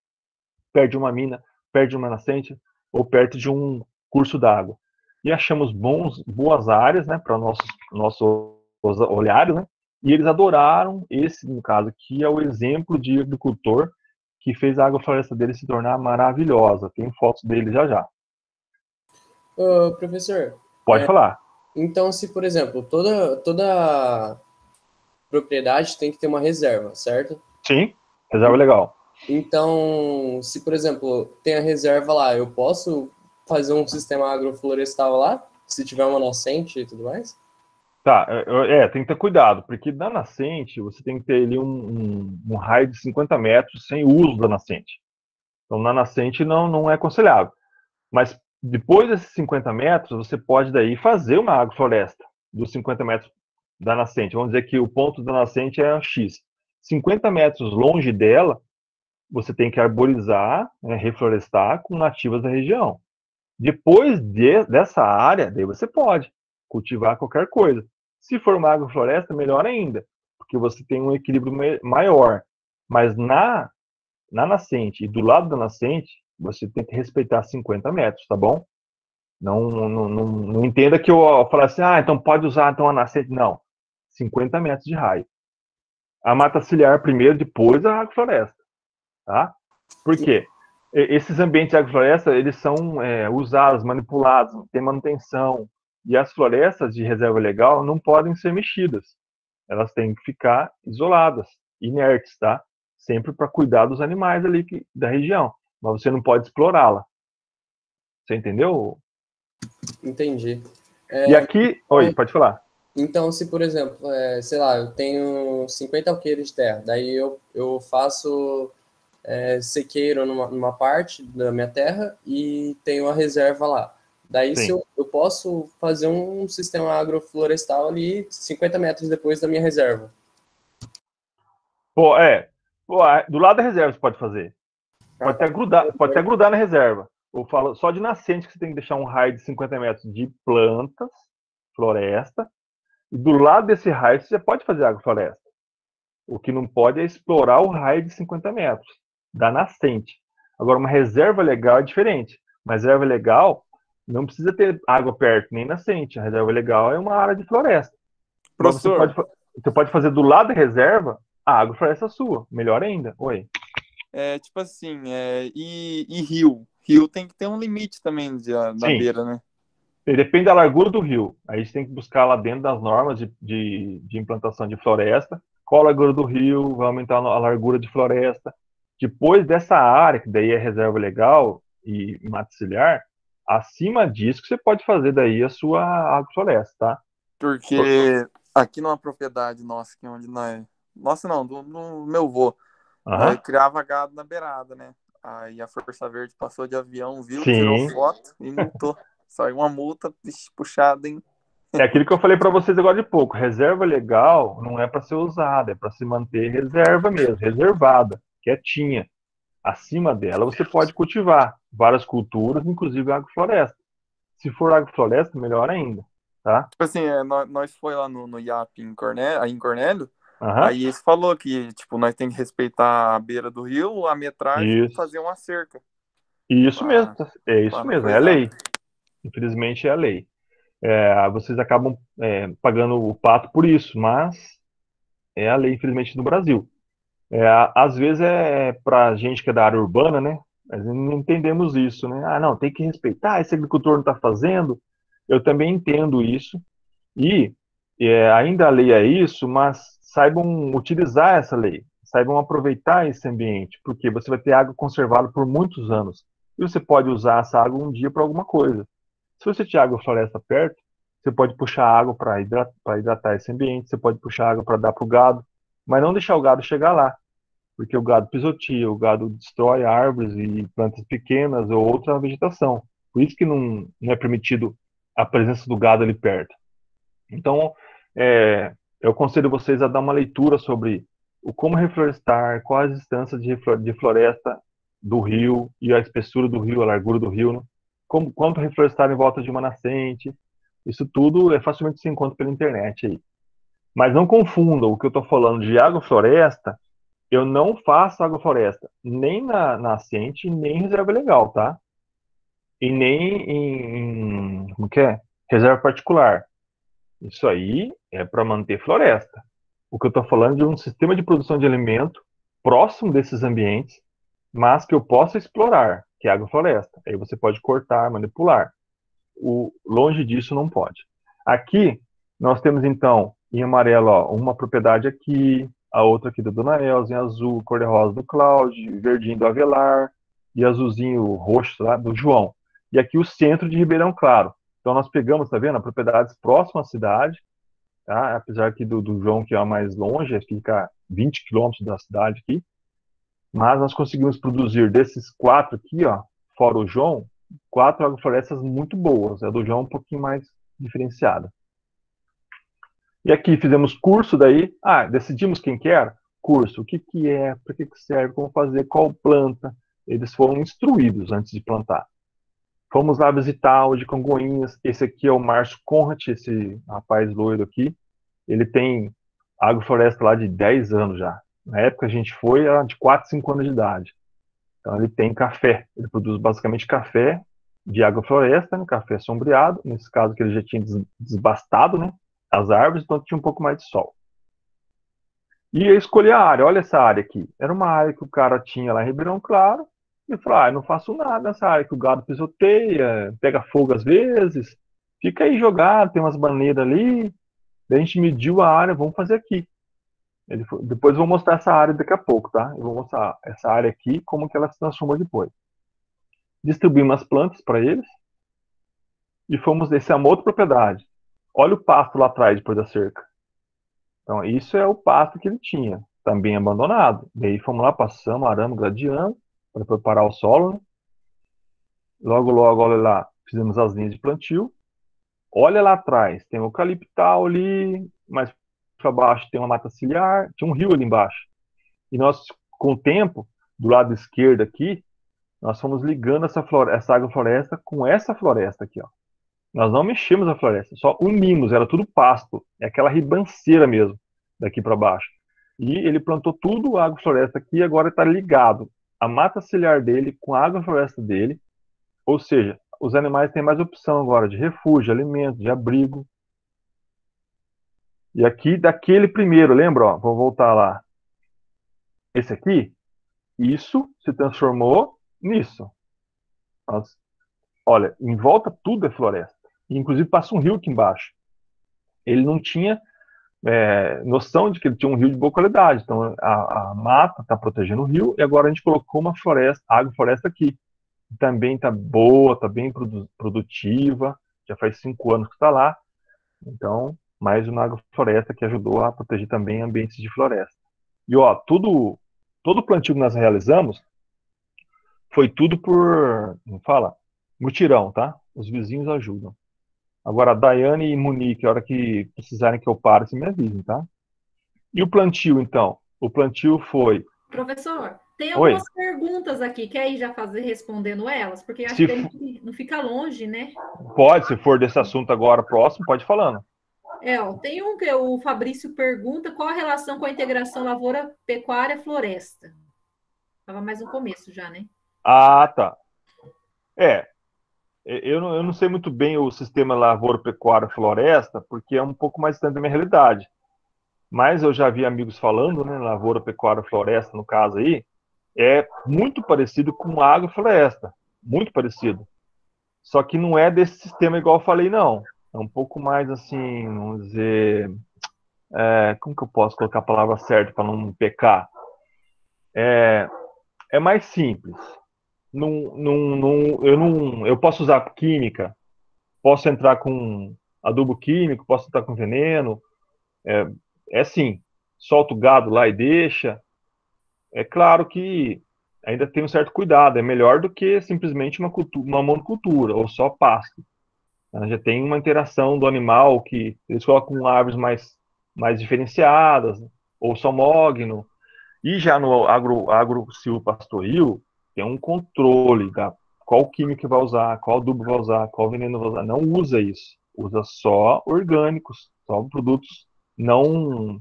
perto de uma mina, perto de uma nascente ou perto de um curso d'água. E achamos boas áreas, né, para nossos olhares, né? E eles adoraram. Esse, no caso aqui, é o exemplo de agricultor que fez a agrofloresta dele se tornar maravilhosa. Tem fotos dele já já. Professor, Pode falar. Então, se, por exemplo, toda propriedade tem que ter uma reserva, certo? Sim, reserva legal. Então, se, por exemplo, tem a reserva lá, eu posso fazer um sistema agroflorestal lá, se tiver uma nascente e tudo mais? Tá, tem que ter cuidado, porque na nascente você tem que ter ali um raio de 50 metros sem uso da nascente. Então, na nascente não é aconselhável. Mas depois desses 50 metros, você pode daí fazer uma agrofloresta dos 50 metros da nascente. Vamos dizer que o ponto da nascente é X. 50 metros longe dela, você tem que arborizar, né, reflorestar com nativas da região. Depois dessa área, daí você pode cultivar qualquer coisa. Se for uma agrofloresta, melhor ainda, porque você tem um equilíbrio maior. Mas na nascente e do lado da nascente, você tem que respeitar 50 metros, tá bom? Não entenda que eu falo assim: então pode usar então a nascente. Não, 50 metros de raio. A mata ciliar primeiro, depois a agrofloresta, tá? Por quê? Esses ambientes de agrofloresta, eles são usados, manipulados, tem manutenção. E as florestas de reserva legal não podem ser mexidas. Elas têm que ficar isoladas, inertes, tá? Sempre para cuidar dos animais ali da região. Mas você não pode explorá-la. Você entendeu? Entendi. E aqui... Oi, pode falar. Então, se, por exemplo, sei lá, eu tenho 50 alqueires de terra, daí eu faço sequeiro numa parte da minha terra e tenho a reserva lá. Daí, se eu posso fazer um sistema agroflorestal ali 50 metros depois da minha reserva. Do lado da reserva você pode fazer. Pode até grudar na reserva. Eu falo só de nascente que você tem que deixar um raio de 50 metros de plantas, floresta, e do lado desse raio você pode fazer agrofloresta. O que não pode é explorar o raio de 50 metros da nascente. Agora, uma reserva legal é diferente. Uma reserva legal, Não precisa ter água perto, nem nascente. A reserva legal é uma área de floresta. Mas Professor, você pode fazer do lado da reserva a agrofloresta sua. Melhor ainda. Oi. tipo assim, e rio? Rio tem que ter um limite também da Sim. beira, né? Depende da largura do rio. Aí você tem que buscar lá dentro das normas de implantação de floresta. Qual a largura do rio? Vai aumentar a largura de floresta. Depois dessa área, que daí é reserva legal e mata ciliar, acima disso que você pode fazer daí a sua agrofloresta, tá? Porque aqui numa propriedade nossa, que é onde nós... Nossa, não, do meu avô. Aham. Criava gado na beirada, né? Aí a Força Verde passou de avião, viu, Sim. tirou foto e multou. Saiu uma multa puxada, hein? É aquilo que eu falei para vocês agora de pouco. Reserva legal não é para ser usada, é para se manter reserva mesmo, reservada, quietinha. Acima dela você pode cultivar várias culturas, inclusive agrofloresta. Se for agrofloresta, melhor ainda, tá? Tipo assim, nós foi lá no IAP aí em Cornélio, Aham. aí eles falou que, tipo, nós tem que respeitar a beira do rio, a metragem e Isso. fazer uma cerca. Isso mesmo, é isso Pra não mesmo, é a coisar, lei. né? Infelizmente é a lei. Vocês acabam pagando o pato por isso, mas é a lei, infelizmente, no Brasil. Às vezes para gente que é da área urbana, né? Nós não entendemos isso, né? Ah, não, tem que respeitar, esse agricultor não está fazendo. Eu também entendo isso. E ainda a lei é isso, mas saibam utilizar essa lei, saibam aproveitar esse ambiente, porque você vai ter água conservada por muitos anos. E você pode usar essa água um dia para alguma coisa. Se você tiver água floresta perto, você pode puxar água para hidratar esse ambiente, você pode puxar água para dar para o gado, mas não deixar o gado chegar lá, porque o gado pisoteia, o gado destrói árvores e plantas pequenas ou outra vegetação. Por isso que não é permitido a presença do gado ali perto. Então, eu aconselho vocês a dar uma leitura sobre o como reflorestar, quais as distâncias de floresta do rio e a espessura do rio, a largura do rio, né? Quanto reflorestar em volta de uma nascente. Isso tudo é facilmente se encontra pela internet aí. Mas não confundam o que eu estou falando de agrofloresta. Eu não faço agrofloresta nem na nascente, nem em reserva legal, tá? E nem como que é? Reserva particular. Isso aí é para manter floresta. O que eu estou falando é de um sistema de produção de alimento próximo desses ambientes, mas que eu possa explorar, que é a agrofloresta. Aí você pode cortar, manipular. Longe disso não pode. Aqui, nós temos então, em amarelo, ó, uma propriedade aqui, a outra aqui da Dona Elza, em azul, cor-de-rosa do Cláudio, verdinho do Avelar, e azulzinho roxo lá do João. E aqui o centro de Ribeirão Claro. Então nós pegamos, tá vendo, propriedades próximas à cidade, tá? Apesar que do João, que é mais longe, fica 20 quilômetros da cidade aqui, mas nós conseguimos produzir desses 4 aqui, ó, fora o João, 4 agroflorestas muito boas. A do João é um pouquinho mais diferenciada. E aqui fizemos curso daí. Decidimos quem quer? Curso. O que é, para que serve, como fazer, qual planta. Eles foram instruídos antes de plantar. Fomos lá visitar o de Congonhas. Esse aqui é o Márcio Conrad, esse rapaz loiro aqui. Ele tem agrofloresta lá de 10 anos já. Na época a gente foi, era de 4, 5 anos de idade. Então ele tem café. Ele produz basicamente café de agrofloresta, né? Café sombreado. Nesse caso que ele já tinha desbastado, né? As árvores, então tinha um pouco mais de sol. E eu escolhi a área. Olha essa área aqui. Era uma área que o cara tinha lá em Ribeirão Claro. E eu falei, eu não faço nada nessa área, que o gado pisoteia, pega fogo às vezes. Fica aí jogado, tem umas baneiras ali. Daí a gente mediu a área, vamos fazer aqui. Depois eu vou mostrar essa área daqui a pouco, tá? Eu vou mostrar essa área aqui, como que ela se transformou depois. Distribuímos as plantas para eles. E fomos descer a uma outra propriedade. Olha o pasto lá atrás, depois da cerca. Então, isso é o pasto que ele tinha, também abandonado. Daí fomos lá, passamos, aramos, gladiamos, para preparar o solo, né? Logo, olha lá, fizemos as linhas de plantio. Olha lá atrás, tem um eucaliptal ali, mas para baixo tem uma mata ciliar, tinha um rio ali embaixo. E nós, com o tempo, do lado esquerdo aqui, nós fomos ligando essa agrofloresta com essa floresta aqui, ó. Nós não mexemos a floresta, só unimos, era tudo pasto, é aquela ribanceira mesmo, daqui para baixo. E ele plantou tudo a agrofloresta aqui e agora está ligado a mata ciliar dele com a agrofloresta dele, ou seja, os animais têm mais opção agora de refúgio, alimento, de abrigo. E aqui, daquele primeiro, lembra? Ó, vou voltar lá. Esse aqui, isso se transformou nisso. Olha, em volta tudo é floresta. E, inclusive passa um rio aqui embaixo. Ele não tinha noção de que ele tinha um rio de boa qualidade. Então a mata está protegendo o rio e agora a gente colocou uma floresta, agrofloresta aqui. Também está boa, está bem produtiva. Já faz 5 anos que está lá. Então, mais uma agrofloresta que ajudou a proteger também ambientes de floresta. E ó, todo o plantio que nós realizamos foi tudo por, não fala, mutirão, tá? Os vizinhos ajudam. Agora, Daiane e Monique, a hora que precisarem que eu pare, você me avisem, tá? E o plantio, então? O plantio foi... Professor, tem Oi. algumas perguntas aqui. Quer ir já fazer respondendo elas? Porque acho que não fica longe, né? Pode, se for desse assunto agora próximo, pode ir falando. Ó, tem um que o Fabrício pergunta qual a relação com a integração lavoura, pecuária, floresta. Estava mais no começo já, né? Ah, tá. Eu não sei muito bem o sistema lavoura, pecuária, floresta, porque é um pouco mais distante da minha realidade. Mas eu já vi amigos falando, né, lavoura, pecuária, floresta, no caso aí, é muito parecido com agrofloresta, muito parecido. Só que não é desse sistema igual eu falei, não. É um pouco mais assim, vamos dizer, como que eu posso colocar a palavra certa para não pecar? É mais simples. Eu posso usar química, posso entrar com adubo químico, posso entrar com veneno. É assim, solta o gado lá e deixa. É claro que ainda tem um certo cuidado, é melhor do que simplesmente uma monocultura ou só pasto. Já tem uma interação do animal que eles colocam árvores mais diferenciadas, ou só mogno. E já no agro-silvopastoril, tem um controle da qual química vai usar, qual adubo vai usar, qual veneno vai usar. Não usa isso. Usa só orgânicos, só produtos não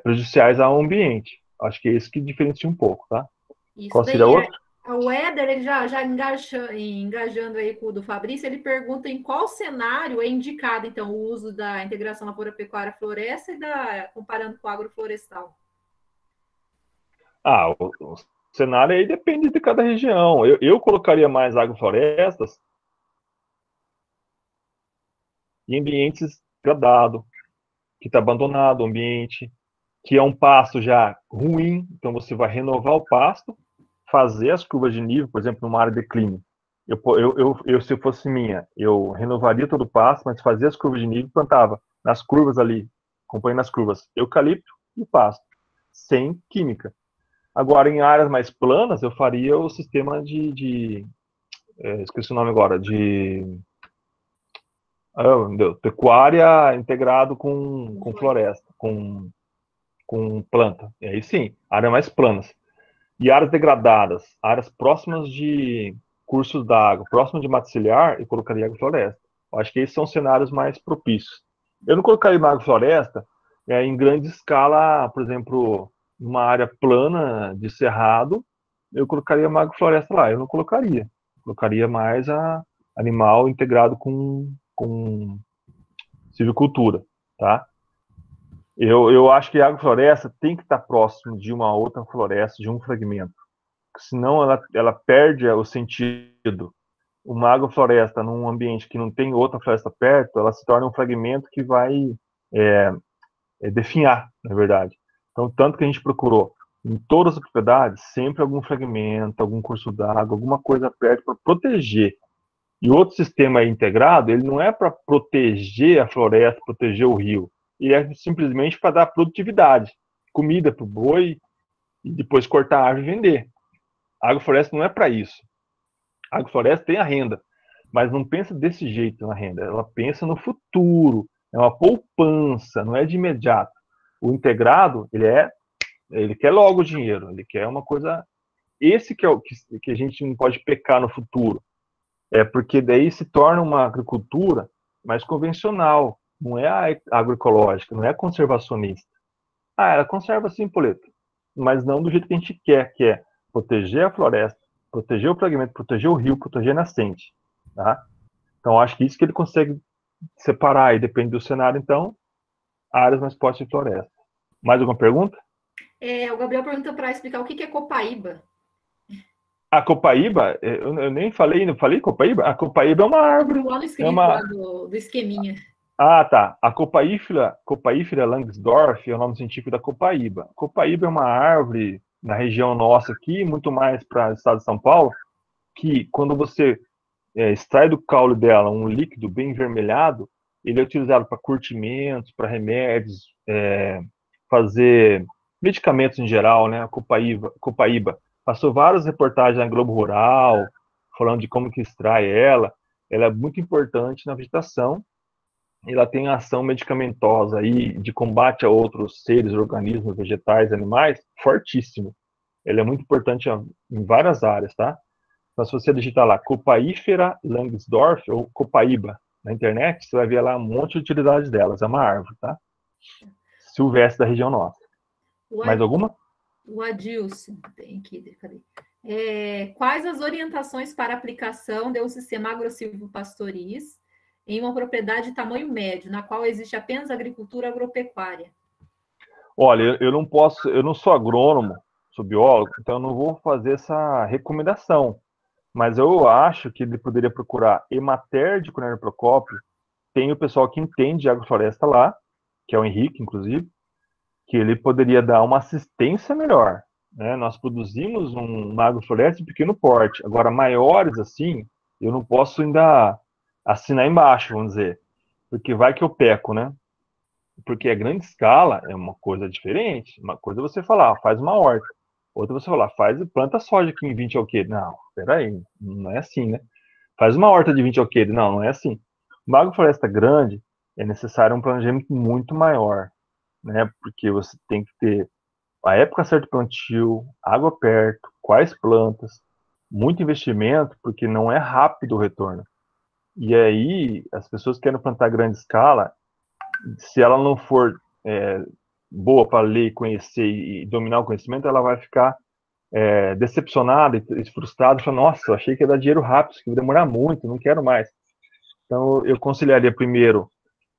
prejudiciais ao ambiente. Acho que é isso que diferencia um pouco, tá? Isso Qual seria outro? O Éder, ele já engajando aí com o do Fabrício, ele pergunta em qual cenário é indicado, então, o uso da integração lavoura-pecuária-floresta e comparando com o agroflorestal. O cenário aí depende de cada região. Eu colocaria mais agroflorestas em ambientes degradados, que está abandonado o ambiente, que é um pasto já ruim, então você vai renovar o pasto, fazer as curvas de nível, por exemplo, numa área de declínio. Se fosse minha, eu renovaria todo o pasto, mas fazia as curvas de nível e plantava nas curvas ali, acompanhando as curvas, eucalipto e pasto, sem química. Agora, em áreas mais planas, eu faria o sistema esqueci o nome agora, pecuária integrado com floresta, com planta. E aí sim, áreas mais planas. E áreas degradadas, áreas próximas de cursos d'água, próximas de mata ciliar, eu colocaria agrofloresta. Eu acho que esses são cenários mais propícios. Eu não colocaria uma agrofloresta em grande escala, por exemplo, numa área plana de cerrado, eu colocaria uma agrofloresta lá. Eu não colocaria. Colocaria mais animal integrado com silvicultura, tá? Eu acho que a agrofloresta tem que estar próximo de uma outra floresta, de um fragmento. Senão ela perde o sentido. Uma agrofloresta num ambiente que não tem outra floresta perto, ela se torna um fragmento que vai definhar, na verdade. Então, tanto que a gente procurou em todas as propriedades, sempre algum fragmento, algum curso d'água, alguma coisa perto para proteger. E o outro sistema integrado, ele não é para proteger a floresta, proteger o rio. Ele é simplesmente para dar produtividade, comida para o boi e depois cortar a árvore e vender. A agrofloresta não é para isso. A agrofloresta tem a renda, mas não pensa desse jeito na renda. Ela pensa no futuro, é uma poupança, não é de imediato. O integrado, ele quer logo o dinheiro, ele quer uma coisa... Esse que é o que a gente não pode pecar no futuro. Porque daí se torna uma agricultura mais convencional, não é agroecológica, não é conservacionista. Ela conserva sim, Poleto, mas não do jeito que a gente quer, que é proteger a floresta, proteger o fragmento, proteger o rio, proteger a nascente. tá? Então, acho que isso que ele consegue separar, e depende do cenário, então, áreas mais próximas de floresta. Mais alguma pergunta? O Gabriel pergunta para explicar o que é copaíba. A copaíba, eu nem falei, não falei copaíba? A copaíba é uma árvore. Lá no escrito lá do esqueminha. Ah, tá. A Copaífera Langsdorff é o nome científico da copaíba. Copaíba é uma árvore na região nossa aqui, muito mais para o estado de São Paulo, que quando você extrai do caule dela um líquido bem envermelhado, ele é utilizado para curtimentos, para remédios, fazer medicamentos em geral, né? A copaíba. Passou várias reportagens na Globo Rural, falando de como que extrai ela. Ela é muito importante na vegetação. Ela tem ação medicamentosa aí de combate a outros seres, organismos, vegetais, animais, fortíssimo. Ela é muito importante em várias áreas, tá? Então, se você digitar lá Copaífera Langsdorff ou Copaíba na internet, você vai ver lá um monte de utilidades delas. É uma árvore, tá? Silvestre da região nossa. Mais alguma? O Adilson, tem aqui, cadê? Quais as orientações para aplicação de um sistema agrossilvopastoriz em uma propriedade de tamanho médio, na qual existe apenas agricultura agropecuária? Olha, eu não sou agrônomo, sou biólogo, então eu não vou fazer essa recomendação. Mas eu acho que ele poderia procurar Emater de Cornélio Procópio. Tem o pessoal que entende de agrofloresta lá, que é o Henrique, inclusive, que ele poderia dar uma assistência melhor. Né? Nós produzimos uma agrofloresta de pequeno porte. Agora, maiores assim, eu não posso ainda assinar embaixo, vamos dizer. Porque vai que eu peco, né? Porque a grande escala é uma coisa diferente. Uma coisa é você falar, faz uma horta. Outra é você falar, planta soja aqui em 20 alqueires. Não, peraí, não é assim, né? Faz uma horta de 20 alqueires. Não, não é assim. Uma agrofloresta grande é necessário um planejamento muito maior, né? Porque você tem que ter a época certa de plantio, água perto, quais plantas, muito investimento, porque não é rápido o retorno. E aí, as pessoas querem plantar grande escala, se ela não for boa para ler, conhecer e dominar o conhecimento, ela vai ficar decepcionada e frustrada, falando, nossa, eu achei que ia dar dinheiro rápido, que ia demorar muito, não quero mais. Então, eu conciliaria primeiro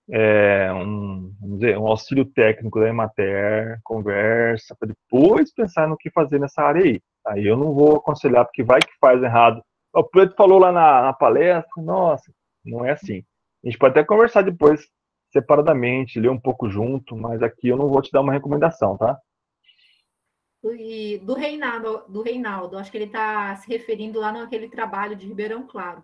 vamos dizer, um auxílio técnico da Emater, conversa, para depois pensar no que fazer nessa área aí. Aí eu não vou aconselhar, porque vai que faz errado. O Pedro falou lá na palestra, nossa, não é assim. A gente pode até conversar depois, separadamente, ler um pouco junto, mas aqui eu não vou te dar uma recomendação, tá? E do Reinaldo, acho que ele está se referindo lá naquele trabalho de Ribeirão Claro.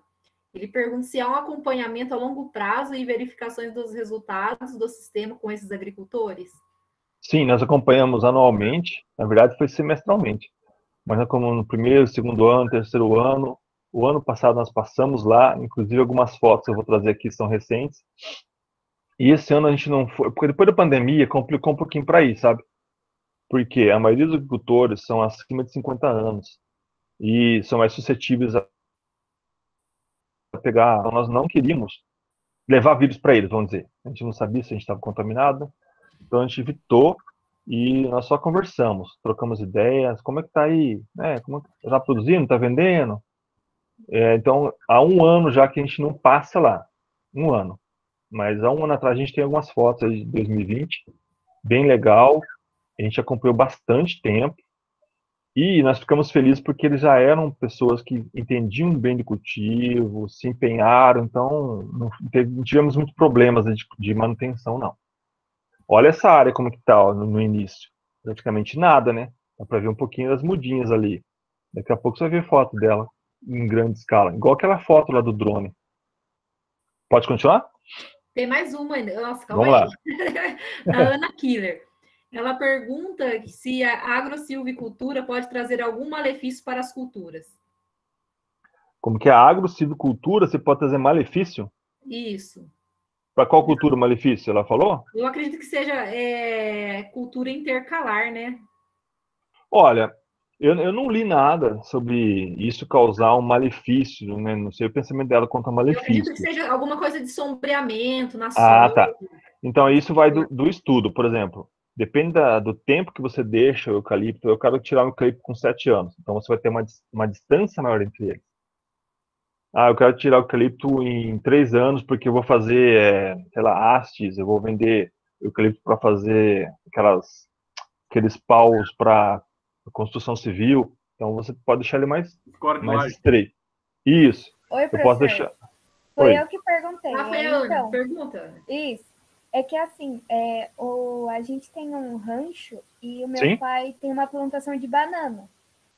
Ele pergunta se há um acompanhamento a longo prazo e verificações dos resultados do sistema com esses agricultores. Sim, nós acompanhamos anualmente, na verdade foi semestralmente, mas como no primeiro, segundo ano, terceiro ano, o ano passado nós passamos lá, inclusive algumas fotos eu vou trazer aqui são recentes, e esse ano a gente não foi, porque depois da pandemia complicou um pouquinho para ir, sabe? Porque a maioria dos agricultores são acima de 50 anos e são mais suscetíveis a pegar. Então nós não queríamos levar vírus para eles, vamos dizer. A gente não sabia se a gente estava contaminado, então a gente evitou e nós só conversamos, trocamos ideias, como é que está aí, como está produzindo, está vendendo. Então há um ano já que a gente não passa lá, um ano. Mas há um ano atrás a gente tem algumas fotos aí de 2020, bem legal. A gente acompanhou bastante tempo. E nós ficamos felizes porque eles já eram pessoas que entendiam bem de cultivo, se empenharam, então não tivemos muitos problemas de manutenção, não. Olha essa área como que está no início. Praticamente nada, né? Dá para ver um pouquinho das mudinhas ali. Daqui a pouco você vai ver foto dela em grande escala, igual aquela foto lá do drone. Pode continuar? Tem mais uma ainda. Nossa, calma Vamos aí. lá. A Ana Killer. Ela pergunta se a agrossilvicultura pode trazer algum malefício para as culturas. Como que a agrossilvicultura se pode trazer malefício? Isso. Para qual cultura malefício? Ela falou? Eu acredito que seja cultura intercalar, né? Olha, eu não li nada sobre isso causar um malefício, né? Não sei o pensamento dela quanto a Eu acredito que malefício. seja alguma coisa de sombreamento na Ah, sombra. tá. Então isso vai do estudo, por exemplo. Depende do tempo que você deixa o eucalipto. Eu quero tirar o eucalipto com 7 anos. Então você vai ter uma distância maior entre eles. Eu quero tirar o eucalipto em 3 anos porque eu vou fazer, sei lá, hastes, eu vou vender eucalipto para fazer aqueles paus para construção civil. Então você pode deixar ele Score de mais laje. estreito. Isso. Oi, Eu posso professor. deixar. Foi Oi. eu que perguntei. Ah, foi a Ana. Então, Pergunta, Ana. isso. É que assim, a gente tem um rancho e o meu Sim. pai tem uma plantação de banana.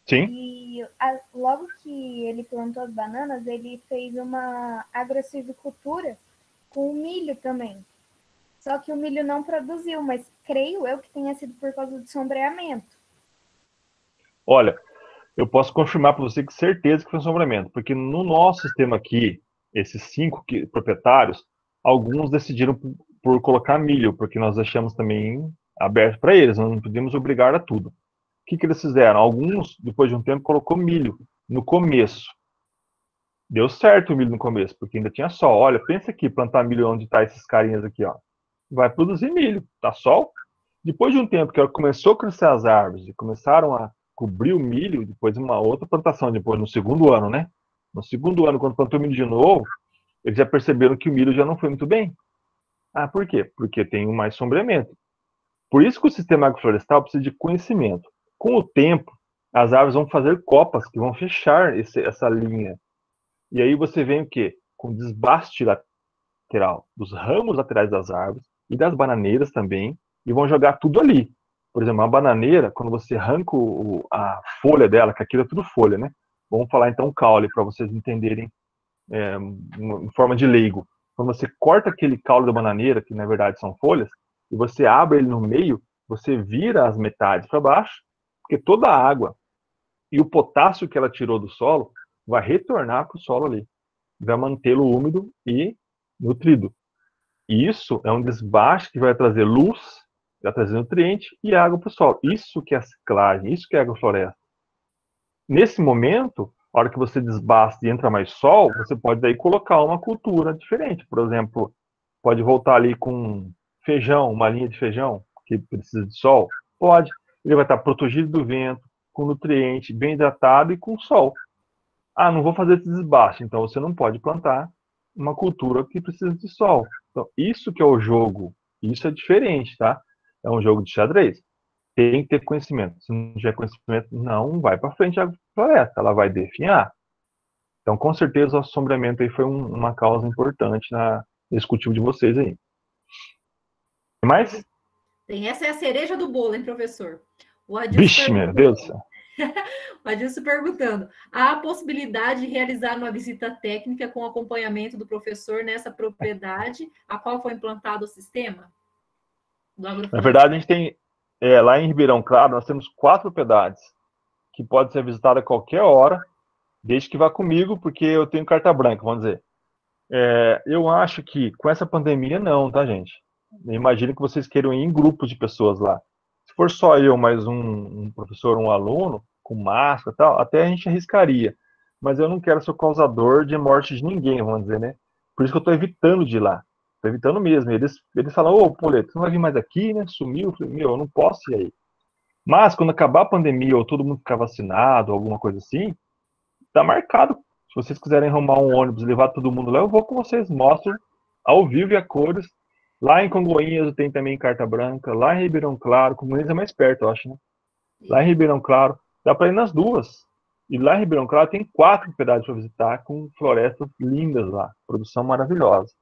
Sim. E logo que ele plantou as bananas, ele fez uma agrossilvicultura com milho também. Só que o milho não produziu, mas creio eu que tenha sido por causa do sombreamento. Olha, eu posso confirmar para você com certeza que foi um sombreamento, porque no nosso sistema aqui, esses 5 proprietários, alguns decidiram por colocar milho, porque nós deixamos também aberto para eles, nós não podíamos obrigar a tudo. O que eles fizeram? Alguns, depois de um tempo, colocou milho no começo. Deu certo o milho no começo, porque ainda tinha sol. Olha, pensa aqui, plantar milho onde tá esses carinhas aqui, ó. Vai produzir milho, tá sol. Depois de um tempo que começou a crescer as árvores e começaram a cobrir o milho, depois uma outra plantação, depois no segundo ano, né? No segundo ano, quando plantou milho de novo, eles já perceberam que o milho já não foi muito bem. Por quê? Porque tem mais sombreamento. Por isso que o sistema agroflorestal precisa de conhecimento. Com o tempo, as árvores vão fazer copas que vão fechar essa linha. E aí você vem o quê? Com desbaste lateral dos ramos laterais das árvores e das bananeiras também, e vão jogar tudo ali. Por exemplo, uma bananeira, quando você arranca a folha dela, que aquilo é tudo folha, né? Vamos falar então caule, para vocês entenderem em forma de leigo. Quando você corta aquele caule da bananeira, que na verdade são folhas, e você abre ele no meio, você vira as metades para baixo, porque toda a água e o potássio que ela tirou do solo vai retornar para o solo ali, vai mantê-lo úmido e nutrido. E isso é um desbaste que vai trazer luz, vai trazer nutriente e água para o solo. Isso que é a ciclagem, isso que é a agrofloresta. Nesse momento, a hora que você desbasta e entra mais sol, você pode daí colocar uma cultura diferente. Por exemplo, pode voltar ali com feijão, uma linha de feijão que precisa de sol. Pode. Ele vai estar protegido do vento, com nutriente, bem hidratado e com sol. Não vou fazer esse desbaste. Então você não pode plantar uma cultura que precisa de sol. Então, isso que é o jogo. Isso é diferente, tá? É um jogo de xadrez. Tem que ter conhecimento. Se não tiver conhecimento, não vai para frente a floresta. Ela vai definhar. Então, com certeza, o assombramento aí foi uma causa importante nesse cultivo de vocês aí. Tem mais? Essa é a cereja do bolo, hein, professor? Vixe, meu Deus do céu. O Adilson perguntando: há a possibilidade de realizar uma visita técnica com acompanhamento do professor nessa propriedade a qual foi implantado o sistema? Na verdade, a gente tem, lá em Ribeirão Claro, nós temos 4 propriedades que podem ser visitadas a qualquer hora, desde que vá comigo, porque eu tenho carta branca, vamos dizer. Eu acho que com essa pandemia, não, tá, gente? Eu imagino que vocês queiram ir em grupos de pessoas lá. Se for só eu, mais um professor, um aluno, com máscara e tal, até a gente arriscaria. Mas eu não quero ser o causador de morte de ninguém, vamos dizer, né? Por isso que eu estou evitando de ir lá. Estou evitando mesmo. Eles falam, ô, Poleto, você não vai vir mais aqui, né? Sumiu. Eu falei, eu não posso ir aí. Mas, quando acabar a pandemia ou todo mundo ficar vacinado, alguma coisa assim, tá marcado. Se vocês quiserem arrumar um ônibus e levar todo mundo lá, eu vou com vocês. Mostro ao vivo e a cores. Lá em Congonhas tem também carta branca. Lá em Ribeirão Claro, Congonhas é mais perto, eu acho, né? Lá em Ribeirão Claro, dá para ir nas duas. E lá em Ribeirão Claro tem 4 propriedades para visitar, com florestas lindas lá. Produção maravilhosa.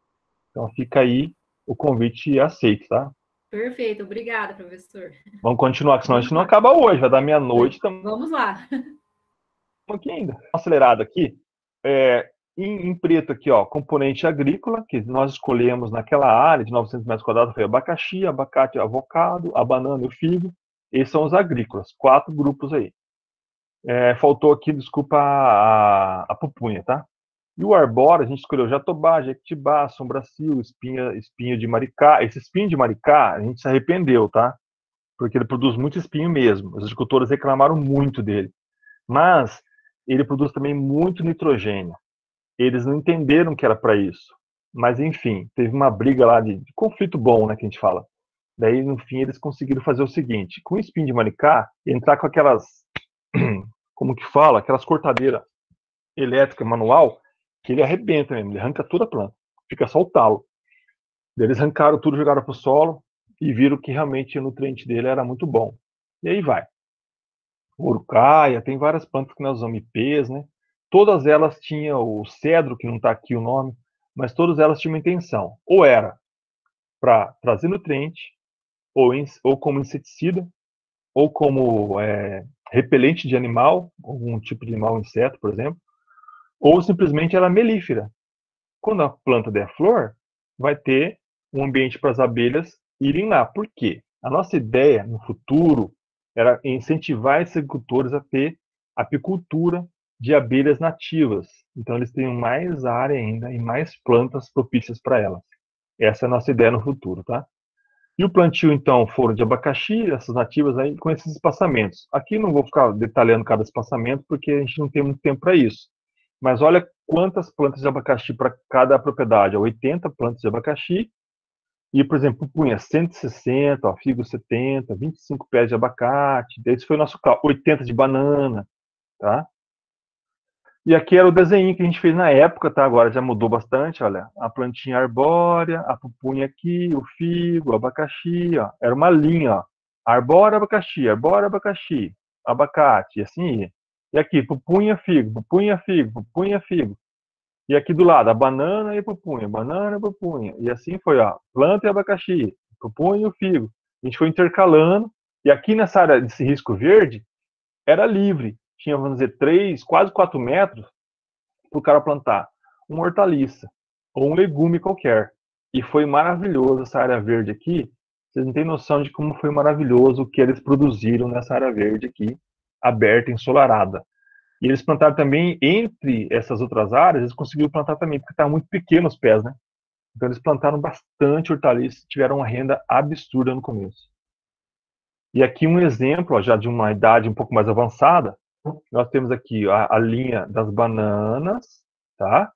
Então fica aí o convite aceito, tá? Perfeito, obrigada, professor. Vamos continuar, que senão a gente não acaba hoje. Vai dar meia-noite. Vamos lá. Aqui ainda. Acelerado aqui. Em preto aqui, ó, componente agrícola, que nós escolhemos naquela área de 900 metros quadrados, foi abacaxi, abacate, avocado, a banana e o figo. Esses são os agrícolas, 4 grupos aí. Faltou aqui, desculpa, a pupunha, tá? E o arbóreo, a gente escolheu jatobá, jequitibá, sombracil, espinho de maricá. Esse espinho de maricá, a gente se arrependeu, tá? Porque ele produz muito espinho mesmo. Os agricultores reclamaram muito dele. Mas ele produz também muito nitrogênio. Eles não entenderam que era para isso. Mas, enfim, teve uma briga lá de conflito bom, né, que a gente fala. Daí, no fim, eles conseguiram fazer o seguinte: com o espinho de maricá, entrar com aquelas, como que fala, aquelas cortadeiras elétricas manual, que ele arrebenta mesmo, ele arranca toda a planta, fica só o talo. Eles arrancaram tudo, jogaram para o solo e viram que realmente o nutriente dele era muito bom. E aí vai. Urucaia, tem várias plantas que nós usamos, ipês, né? Todas elas tinham o cedro, que não está aqui o nome, mas todas elas tinham uma intenção. Ou era para trazer nutriente, ou como inseticida, ou como repelente de animal, algum tipo de animal, inseto, por exemplo, ou simplesmente ela é melífera. Quando a planta der flor, vai ter um ambiente para as abelhas irem lá. Por quê? A nossa ideia no futuro era incentivar esses agricultores a ter apicultura de abelhas nativas. Então eles tenham mais área ainda e mais plantas propícias para elas. Essa é a nossa ideia no futuro, tá? E o plantio, então, foram de abacaxi, essas nativas aí, com esses espaçamentos. Aqui não vou ficar detalhando cada espaçamento, porque a gente não tem muito tempo para isso. Mas olha quantas plantas de abacaxi para cada propriedade. 80 plantas de abacaxi. E, por exemplo, pupunha 160, ó, figo 70, 25 pés de abacate. Esse foi o nosso cálculo. 80 de banana, tá? E aqui era o desenho que a gente fez na época, tá? Agora já mudou bastante, olha. A plantinha arbórea, a pupunha aqui, o figo, o abacaxi, ó. Era uma linha, ó. Arbórea, abacaxi, abacate, e assim ia. E aqui, pupunha, figo, pupunha, figo, pupunha, figo. E aqui do lado, a banana e pupunha, banana e pupunha. E assim foi, ó. Planta e abacaxi, pupunha e o figo. A gente foi intercalando. E aqui nessa área desse risco verde, era livre. Tinha, vamos dizer, 3, quase 4 metros para o cara plantar uma hortaliça ou um legume qualquer. E foi maravilhoso essa área verde aqui. Vocês não têm noção de como foi maravilhoso o que eles produziram nessa área verde aqui, aberta, ensolarada. E eles plantaram também, entre essas outras áreas, eles conseguiram plantar também, porque estavam muito pequenos os pés, né? Então eles plantaram bastante hortaliça, tiveram uma renda absurda no começo. E aqui um exemplo, ó, já de uma idade um pouco mais avançada, nós temos aqui a linha das bananas, tá?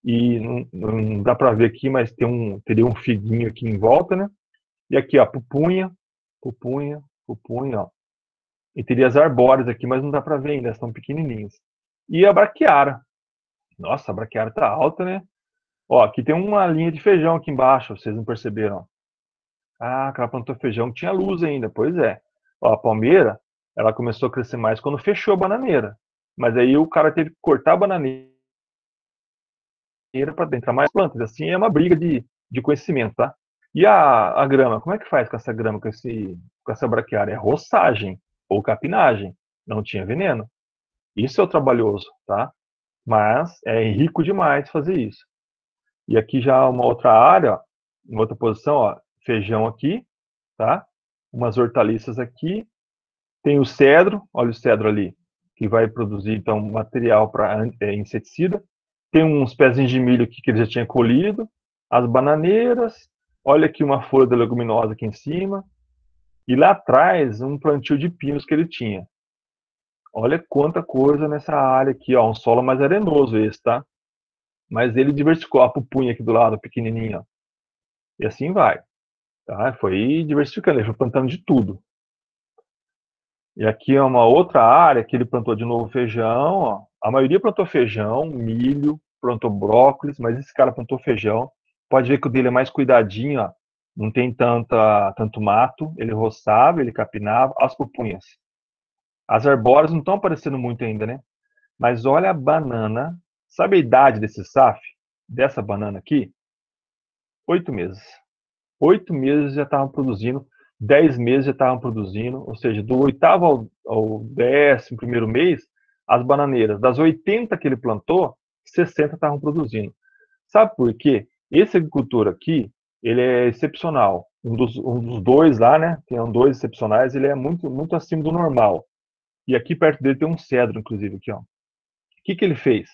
E não dá para ver aqui, mas teria um figuinho aqui em volta, né? E aqui, ó, pupunha, pupunha, pupunha, ó. E teria as arbóreas aqui, mas não dá para ver ainda, são pequenininhas. E a braquiária. Nossa, a braquiária tá alta, né? Ó, aqui tem uma linha de feijão aqui embaixo, vocês não perceberam? Ah, que ela plantou feijão, tinha luz ainda, pois é. Ó, a palmeira, ela começou a crescer mais quando fechou a bananeira. Mas aí o cara teve que cortar a bananeira para entrar mais plantas. Assim é uma briga de conhecimento, tá? E a grama, como é que faz com essa grama, com essa braquiária? É roçagem ou capinagem, não tinha veneno. Isso é o trabalhoso, tá? Mas é rico demais fazer isso. E aqui já uma outra área, ó, uma outra posição, ó, feijão aqui, tá? Umas hortaliças aqui. Tem o cedro, olha o cedro ali, que vai produzir então material para inseticida. Tem uns pezinhos de milho aqui que ele já tinha colhido. As bananeiras, olha aqui uma folha da leguminosa aqui em cima. E lá atrás, um plantio de pinos que ele tinha. Olha quanta coisa nessa área aqui, ó, um solo mais arenoso esse, tá? Mas ele diversificou a pupunha aqui do lado, pequenininha, ó. E assim vai, tá? Foi diversificando, ele foi plantando de tudo. E aqui é uma outra área que ele plantou de novo feijão, ó. A maioria plantou feijão, milho, plantou brócolis, mas esse cara plantou feijão. Pode ver que o dele é mais cuidadinho, ó. Não tem tanto mato, ele roçava, ele capinava, as pupunhas. As arbóreas não estão aparecendo muito ainda, né? Mas olha a banana. Sabe a idade desse SAF? Dessa banana aqui? 8 meses. 8 meses já estavam produzindo, 10 meses já estavam produzindo, ou seja, do 8º ao 11º mês, as bananeiras, das 80 que ele plantou, 60 estavam produzindo. Sabe por quê? Esse agricultor aqui, ele é excepcional. Um dos dois lá, né? Tem dois excepcionais, ele é muito, muito acima do normal. E aqui perto dele tem um cedro, inclusive, aqui, ó. O que ele fez?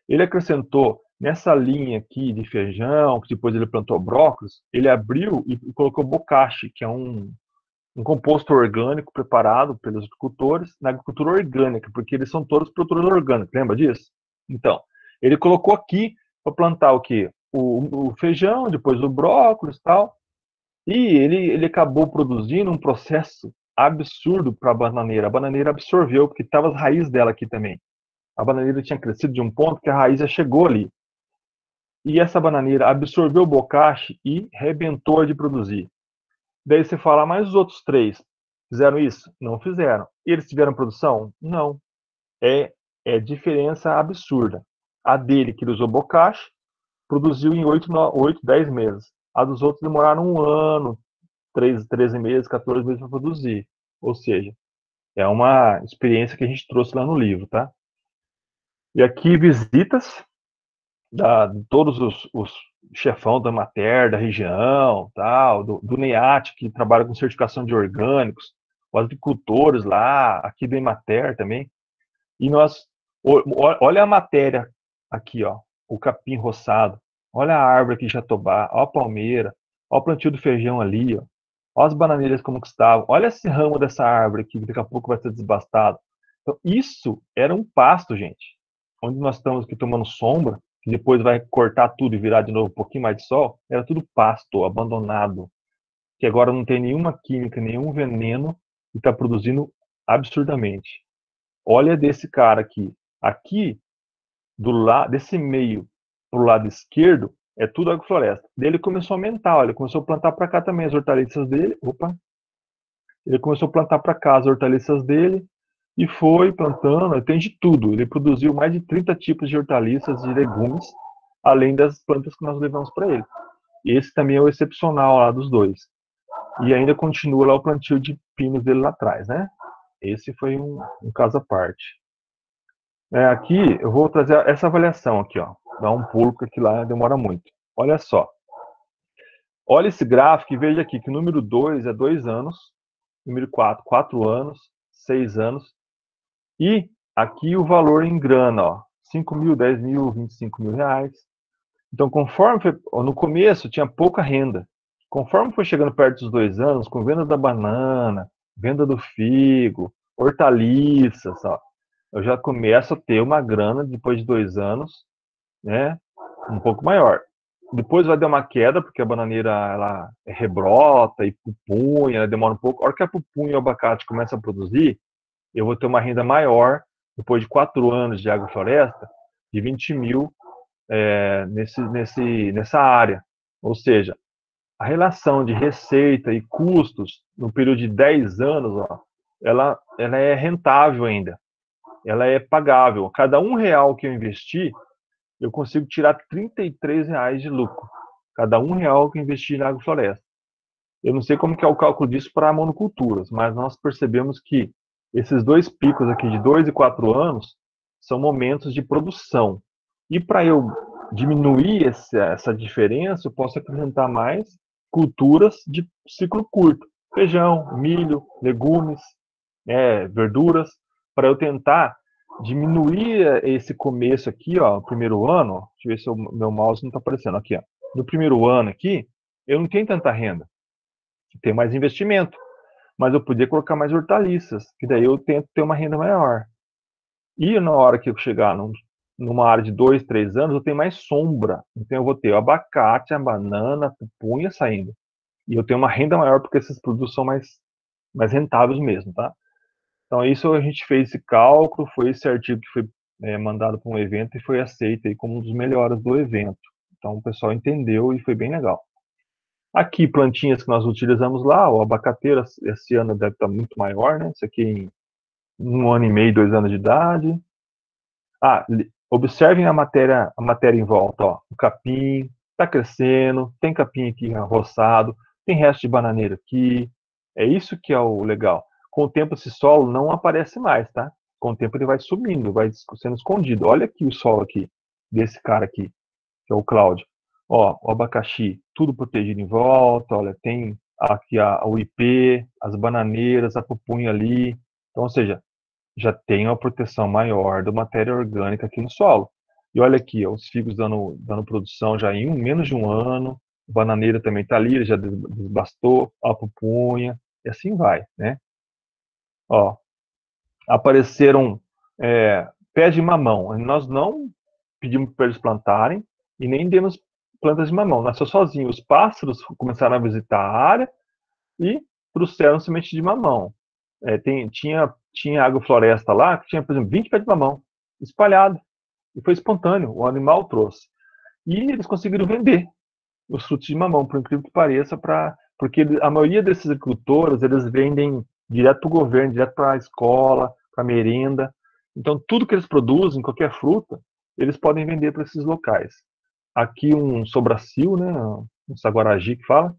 Ele acrescentou nessa linha aqui de feijão, que depois ele plantou brócolis, ele abriu e colocou bocashi, que é um composto orgânico preparado pelos agricultores na agricultura orgânica, porque eles são todos produtores orgânicos, lembra disso? Então, ele colocou aqui para plantar o quê? O feijão, depois o brócolis e tal, e ele acabou produzindo um processo absurdo para a bananeira. A bananeira absorveu, porque estava as raízes dela aqui também. A bananeira tinha crescido de um ponto que a raiz já chegou ali. E essa bananeira absorveu o bocache e rebentou de produzir. Daí você fala, mas os outros 3 fizeram isso? Não fizeram. Eles tiveram produção? Não. É diferença absurda. A dele, que ele usou bocache, produziu em 8, 10 meses. A dos outros demoraram 1 ano, 13 meses, 14 meses para produzir. Ou seja, é uma experiência que a gente trouxe lá no livro, tá? E aqui visitas de todos os chefão da Emater, da região, tal, do NEAT, que trabalha com certificação de orgânicos, os agricultores lá, aqui do Emater também. E olha a matéria aqui, ó, o capim roçado, olha a árvore aqui de jatobá, ó a palmeira, ó o plantio do feijão ali, ó, ó as bananeiras como que estavam, olha esse ramo dessa árvore aqui, que daqui a pouco vai ser desbastado. Então, isso era um pasto, gente, onde nós estamos aqui tomando sombra, que depois vai cortar tudo e virar de novo um pouquinho mais de sol, era tudo pasto, abandonado, que agora não tem nenhuma química, nenhum veneno, e está produzindo absurdamente. Olha desse cara aqui. Aqui, desse meio pro lado esquerdo, é tudo agrofloresta. Daí ele começou a aumentar, olha, ele começou a plantar para cá também as hortaliças dele. Opa! Ele começou a plantar para cá as hortaliças dele e foi plantando, tem de tudo. Ele produziu mais de 30 tipos de hortaliças e legumes, além das plantas que nós levamos para ele. Esse também é o excepcional lá dos dois. E ainda continua lá o plantio de pinos dele lá atrás, né? Esse foi um caso à parte. Aqui eu vou trazer essa avaliação aqui, ó. Dá um pulo porque aqui lá demora muito. Olha só. Olha esse gráfico e veja aqui que o número 2 é 2 anos, número 4, 4 anos, 6 anos. E aqui o valor em grana, ó. 5 mil, 10 mil, 25 mil reais. Então, conforme foi, no começo tinha pouca renda. Conforme foi chegando perto dos 2 anos, com venda da banana, venda do figo, hortaliças, ó, eu já começo a ter uma grana depois de 2 anos, né, um pouco maior. Depois vai dar uma queda, porque a bananeira ela rebrota e pupunha, ela demora um pouco. A hora que a pupunha e o abacate começam a produzir, eu vou ter uma renda maior, depois de 4 anos de agrofloresta, de 20 mil nessa área. Ou seja, a relação de receita e custos no período de 10 anos, ó, ela é rentável ainda. Ela é pagável. Cada R$1 que eu investi, eu consigo tirar R$33 de lucro. Cada R$1 que eu investi na agrofloresta. Eu não sei como que é o cálculo disso para monoculturas, mas nós percebemos que esses 2 picos aqui de 2 e 4 anos são momentos de produção. E para eu diminuir essa diferença, eu posso acrescentar mais culturas de ciclo curto. Feijão, milho, legumes, verduras, para eu tentar diminuir esse começo aqui, ó, o primeiro ano. Deixa eu ver se o meu mouse não está aparecendo aqui, ó. No primeiro ano aqui, eu não tenho tanta renda. Tem mais investimento. Mas eu podia colocar mais hortaliças, que daí eu tento ter uma renda maior. E na hora que eu chegar numa área de 2, 3 anos, eu tenho mais sombra. Então eu vou ter o abacate, a banana, a pupunha saindo. E eu tenho uma renda maior porque esses produtos são mais rentáveis mesmo, tá? Então isso a gente fez esse cálculo, foi esse artigo que foi mandado para um evento e foi aceito aí como um dos melhores do evento. Então o pessoal entendeu e foi bem legal. Aqui, plantinhas que nós utilizamos lá, o abacateiro esse ano deve estar muito maior, né? Isso aqui em 1 ano e meio, 2 anos de idade. Observem a matéria em volta, ó. O capim está crescendo, tem capim aqui roçado, tem resto de bananeira aqui. É isso que é o legal. Com o tempo esse solo não aparece mais, tá? Com o tempo ele vai sumindo, vai sendo escondido. Olha aqui o solo aqui, desse cara aqui, que é o Cláudio. Ó, o abacaxi, tudo protegido em volta, olha, tem aqui o IP, as bananeiras, a pupunha ali. Então, ou seja, já tem uma proteção maior da matéria orgânica aqui no solo. E olha aqui, ó, os figos dando produção já em menos de 1 ano, a bananeira também está ali, já desbastou, a pupunha, e assim vai, né? Ó, apareceram pés de mamão. Nós não pedimos para eles plantarem e nem demos plantas de mamão. Nasceu sozinho. Os pássaros começaram a visitar a área e trouxeram semente de mamão. Tinha agrofloresta lá que tinha, por exemplo, 20 pés de mamão. espalhado. E foi espontâneo, o animal trouxe. E eles conseguiram vender os frutos de mamão, por incrível que pareça, porque a maioria desses agricultores, eles vendem direto para o governo, direto para a escola, para a merenda. Então, tudo que eles produzem, qualquer fruta, eles podem vender para esses locais. Aqui um sobracil, né, um saguaragi que fala,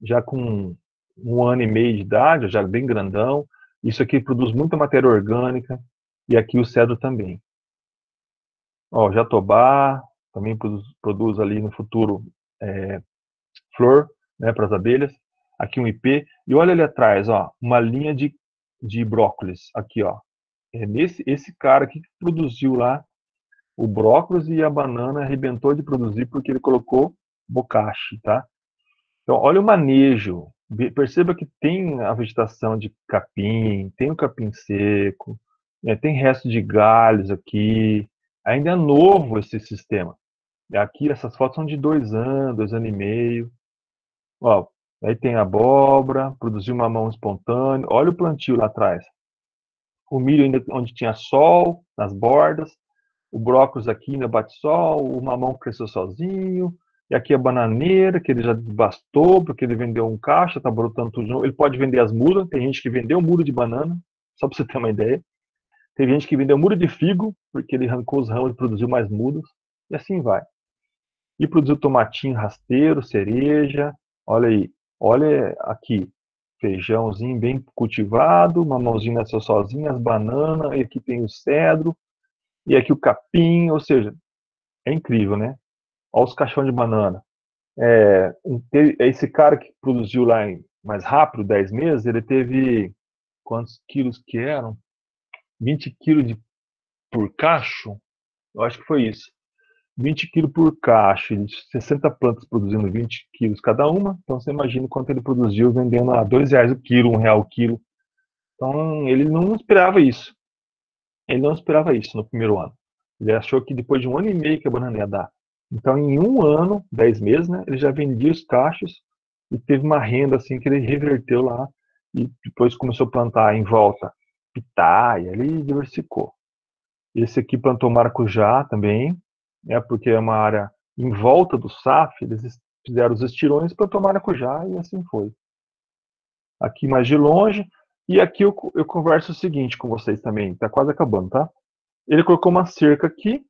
já com 1 ano e meio de idade, já bem grandão. Isso aqui produz muita matéria orgânica, e aqui o cedro também. Ó, jatobá também produz ali no futuro flor, né, para as abelhas. Aqui um ipê. E olha ali atrás, ó, uma linha de brócolis. Aqui, ó. Esse cara aqui que produziu lá o brócolis, e a banana arrebentou de produzir porque ele colocou bocashi, tá? Então, olha o manejo. Perceba que tem a vegetação de capim, tem o capim seco, né, tem resto de galhos aqui. Ainda é novo esse sistema. Aqui, essas fotos são de 2 anos, 2 anos e meio. Ó, aí tem a abóbora, produziu mamão espontâneo. Olha o plantio lá atrás. O milho ainda onde tinha sol, nas bordas. O brócolis aqui ainda bate sol. O mamão cresceu sozinho. E aqui a bananeira, que ele já bastou, porque ele vendeu um caixa, tá brotando tudo de novo. Ele pode vender as mudas. Tem gente que vendeu muro de banana, só para você ter uma ideia. Tem gente que vendeu muro de figo, porque ele arrancou os ramos e produziu mais mudas. E assim vai. E produziu tomatinho rasteiro, cereja. Olha aí. Olha aqui. Feijãozinho bem cultivado, mamãozinho nasceu sozinho, as bananas, e aqui tem o cedro, e aqui o capim, ou seja, é incrível, né? Olha os caixões de banana. Esse cara que produziu lá mais rápido, 10 meses, ele teve quantos quilos que eram? 20 quilos por cacho? Eu acho que foi isso. 20 quilos por cacho, 60 plantas produzindo 20 quilos cada uma. Então você imagina quanto ele produziu vendendo a R$2 o quilo, R$1 o quilo. Então ele não esperava isso. Ele não esperava isso no primeiro ano. Ele achou que depois de 1 ano e meio que a banana ia dar. Então em 1 ano, 10 meses, né, ele já vendia os cachos e teve uma renda assim que ele reverteu lá, e depois começou a plantar em volta pitaia, ele diversificou. Esse aqui plantou maracujá também, né, porque é uma área em volta do SAF, eles fizeram os estirões para tomar maracujá, e assim foi. Aqui mais de longe, e aqui eu converso o seguinte com vocês também, está quase acabando, tá? Ele colocou uma cerca aqui,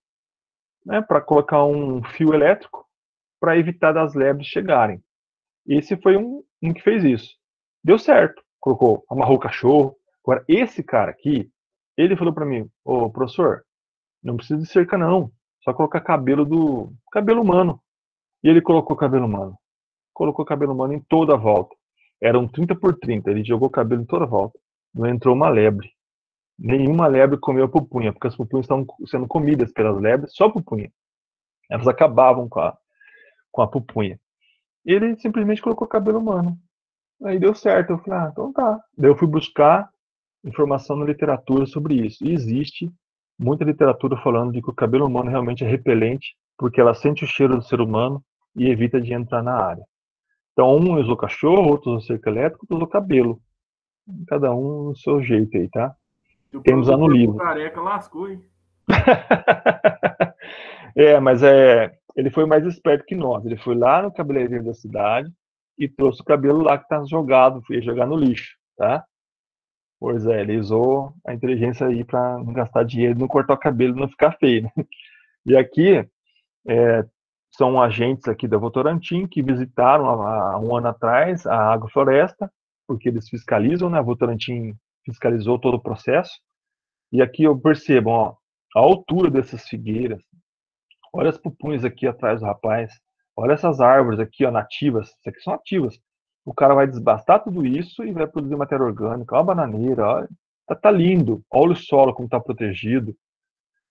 né, para colocar um fio elétrico, para evitar das lebres chegarem. Esse foi um que fez isso. Deu certo, amarrou o cachorro. Agora, esse cara aqui, ele falou para mim, ô professor, não precisa de cerca não, só colocar cabelo humano. E ele colocou cabelo humano. Colocou cabelo humano em toda a volta. Eram 30 por 30, ele jogou cabelo em toda a volta. Não entrou uma lebre. Nenhuma lebre comeu a pupunha, porque as pupunhas estavam sendo comidas pelas lebres, só a pupunha. Elas acabavam com a pupunha. E ele simplesmente colocou cabelo humano. Aí deu certo. Eu falei, então tá. Daí eu fui buscar informação na literatura sobre isso. E existe muita literatura falando de que o cabelo humano realmente é repelente, porque ela sente o cheiro do ser humano e evita de entrar na área. Então, um usou cachorro, outro usou cerca elétrica, outro usou cabelo. Cada um no seu jeito aí, tá? Temos lá no livro. Careca lascou, hein? Mas ele foi mais esperto que nós. Ele foi lá no cabeleireiro da cidade e trouxe o cabelo lá que tá jogado, foi jogar no lixo, tá? Pois é, ele usou a inteligência aí para não gastar dinheiro, não cortar o cabelo, não ficar feio, né? E aqui são agentes aqui da Votorantim que visitaram há 1 ano atrás a agrofloresta, porque eles fiscalizam, né? A Votorantim fiscalizou todo o processo. E aqui eu percebo, ó, a altura dessas figueiras. Olha as pupunhas aqui atrás do rapaz. Olha essas árvores aqui, ó, nativas. Isso aqui são nativas. O cara vai desbastar tudo isso e vai produzir matéria orgânica. Olha a bananeira, olha. Tá lindo. Olha o solo como está protegido.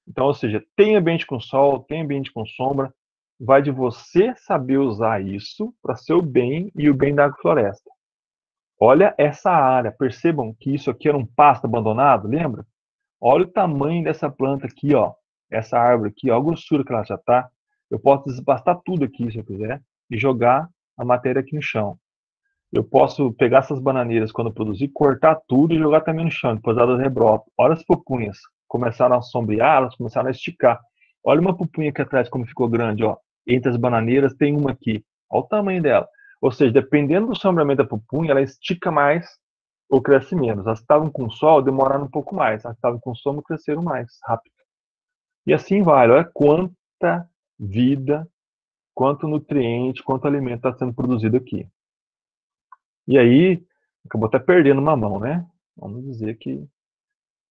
Então, ou seja, tem ambiente com sol, tem ambiente com sombra. Vai de você saber usar isso para seu bem e o bem da agrofloresta. Olha essa área. Percebam que isso aqui era um pasto abandonado, lembra? Olha o tamanho dessa planta aqui, ó. Essa árvore aqui, ó, a grossura que ela já tá. Eu posso desbastar tudo aqui, se eu quiser, e jogar a matéria aqui no chão. Eu posso pegar essas bananeiras quando eu produzir, cortar tudo e jogar também no chão, depois elas rebrotam. Olha as pupunhas, começaram a sombrear, elas começaram a esticar. Olha uma pupunha aqui atrás como ficou grande, ó. Entre as bananeiras tem uma aqui. Olha o tamanho dela. Ou seja, dependendo do sombreamento da pupunha, ela estica mais ou cresce menos. As que estavam com sol demoraram um pouco mais. As que estavam com sombra cresceram mais rápido. E assim vai. Olha quanta vida, quanto nutriente, quanto alimento está sendo produzido aqui. E aí, acabou até perdendo uma mão, né? Vamos dizer que...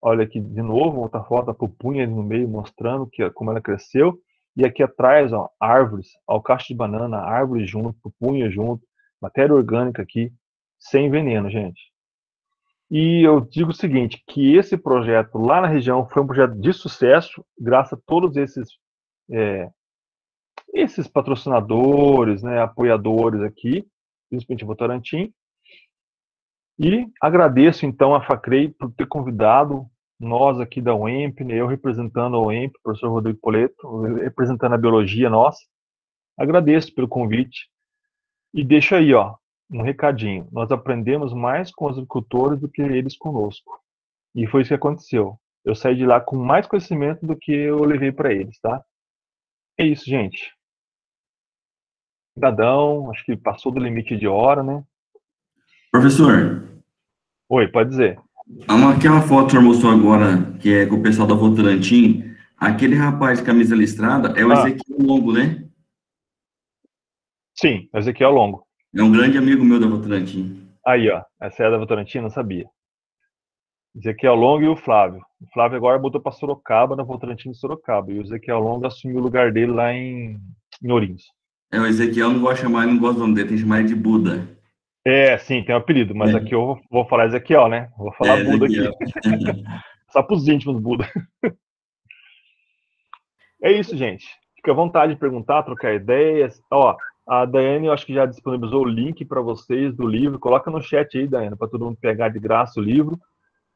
Olha aqui de novo, outra foto, a pupunha no meio mostrando como ela cresceu. E aqui atrás, ó, árvores, ó, o cacho de banana, árvore junto, pupunha junto, matéria orgânica aqui, sem veneno, gente. E eu digo o seguinte, que esse projeto lá na região foi um projeto de sucesso, graças a todos esses patrocinadores, né, apoiadores aqui, principalmente Votorantim. E agradeço, então, a FACREI por ter convidado nós aqui da UEMP, né, eu representando a UEMP, o professor Rodrigo Poleto, representando a biologia nossa. Agradeço pelo convite. E deixo aí, ó, um recadinho. Nós aprendemos mais com os agricultores do que eles conosco. E foi isso que aconteceu. Eu saí de lá com mais conhecimento do que eu levei para eles, tá? É isso, gente. Cidadão, acho que passou do limite de hora, né? Professor, Oi, pode dizer. aquela foto que o senhor mostrou agora, que é com o pessoal da Votorantim, aquele rapaz de camisa listrada é o Ezequiel Longo, né? Sim, Ezequiel Longo. É um grande amigo meu da Votorantim. Aí, ó, essa é da Votorantim, não sabia. Ezequiel Longo e o Flávio. O Flávio agora botou para Sorocaba, na Votorantim de Sorocaba. E o Ezequiel Longo assumiu o lugar dele lá em Ourinhos. O Ezequiel não gosta de chamar, não gosta do nome dele, tem que chamar ele de Buda. É, sim, tem um apelido, mas aqui eu vou falar Ezequiel, né? Vou falar Buda Ezequiel. aqui. Só para os íntimos Buda. É isso, gente. Fica à vontade de perguntar, trocar ideias. Ó, a Daiane, eu acho que já disponibilizou o link para vocês do livro. Coloca no chat aí, Daiane, para todo mundo pegar de graça o livro.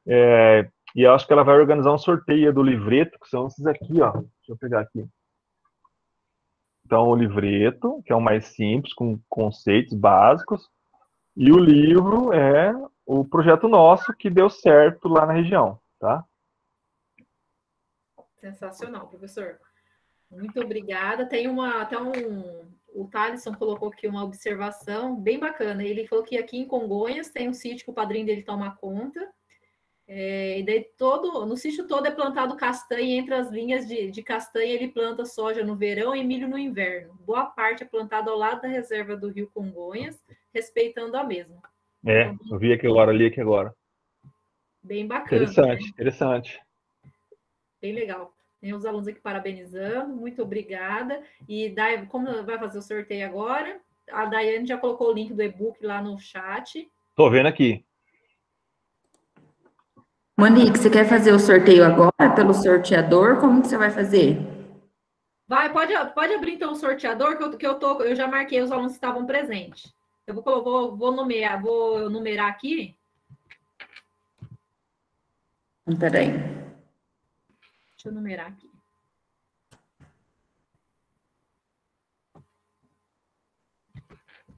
E eu acho que ela vai organizar um sorteio do livreto, que são esses aqui, ó. Deixa eu pegar aqui. Então, o livreto, que é o mais simples, com conceitos básicos. E o livro é o projeto nosso que deu certo lá na região, tá? Sensacional, professor. Muito obrigada. Tem o Thaleson colocou aqui uma observação bem bacana. Ele falou que aqui em Congonhas tem um sítio que o padrinho dele toma conta. E daí no sítio todo é plantado castanha, entre as linhas de castanha ele planta soja no verão e milho no inverno. Boa parte é plantada ao lado da reserva do Rio Congonhas, respeitando a mesma. Então, eu vi aqui agora, li aqui agora. Bem bacana. Interessante, né? Interessante. Bem legal. Tem os alunos aqui parabenizando, muito obrigada. E como vai fazer o sorteio agora? A Daiane já colocou o link do e-book lá no chat. Tô vendo aqui. Monique, você quer fazer o sorteio agora pelo sorteador? Como que você vai fazer? Pode abrir então o sorteador, eu já marquei os alunos que estavam presentes. Eu vou numerar aqui. Peraí. Deixa eu numerar aqui.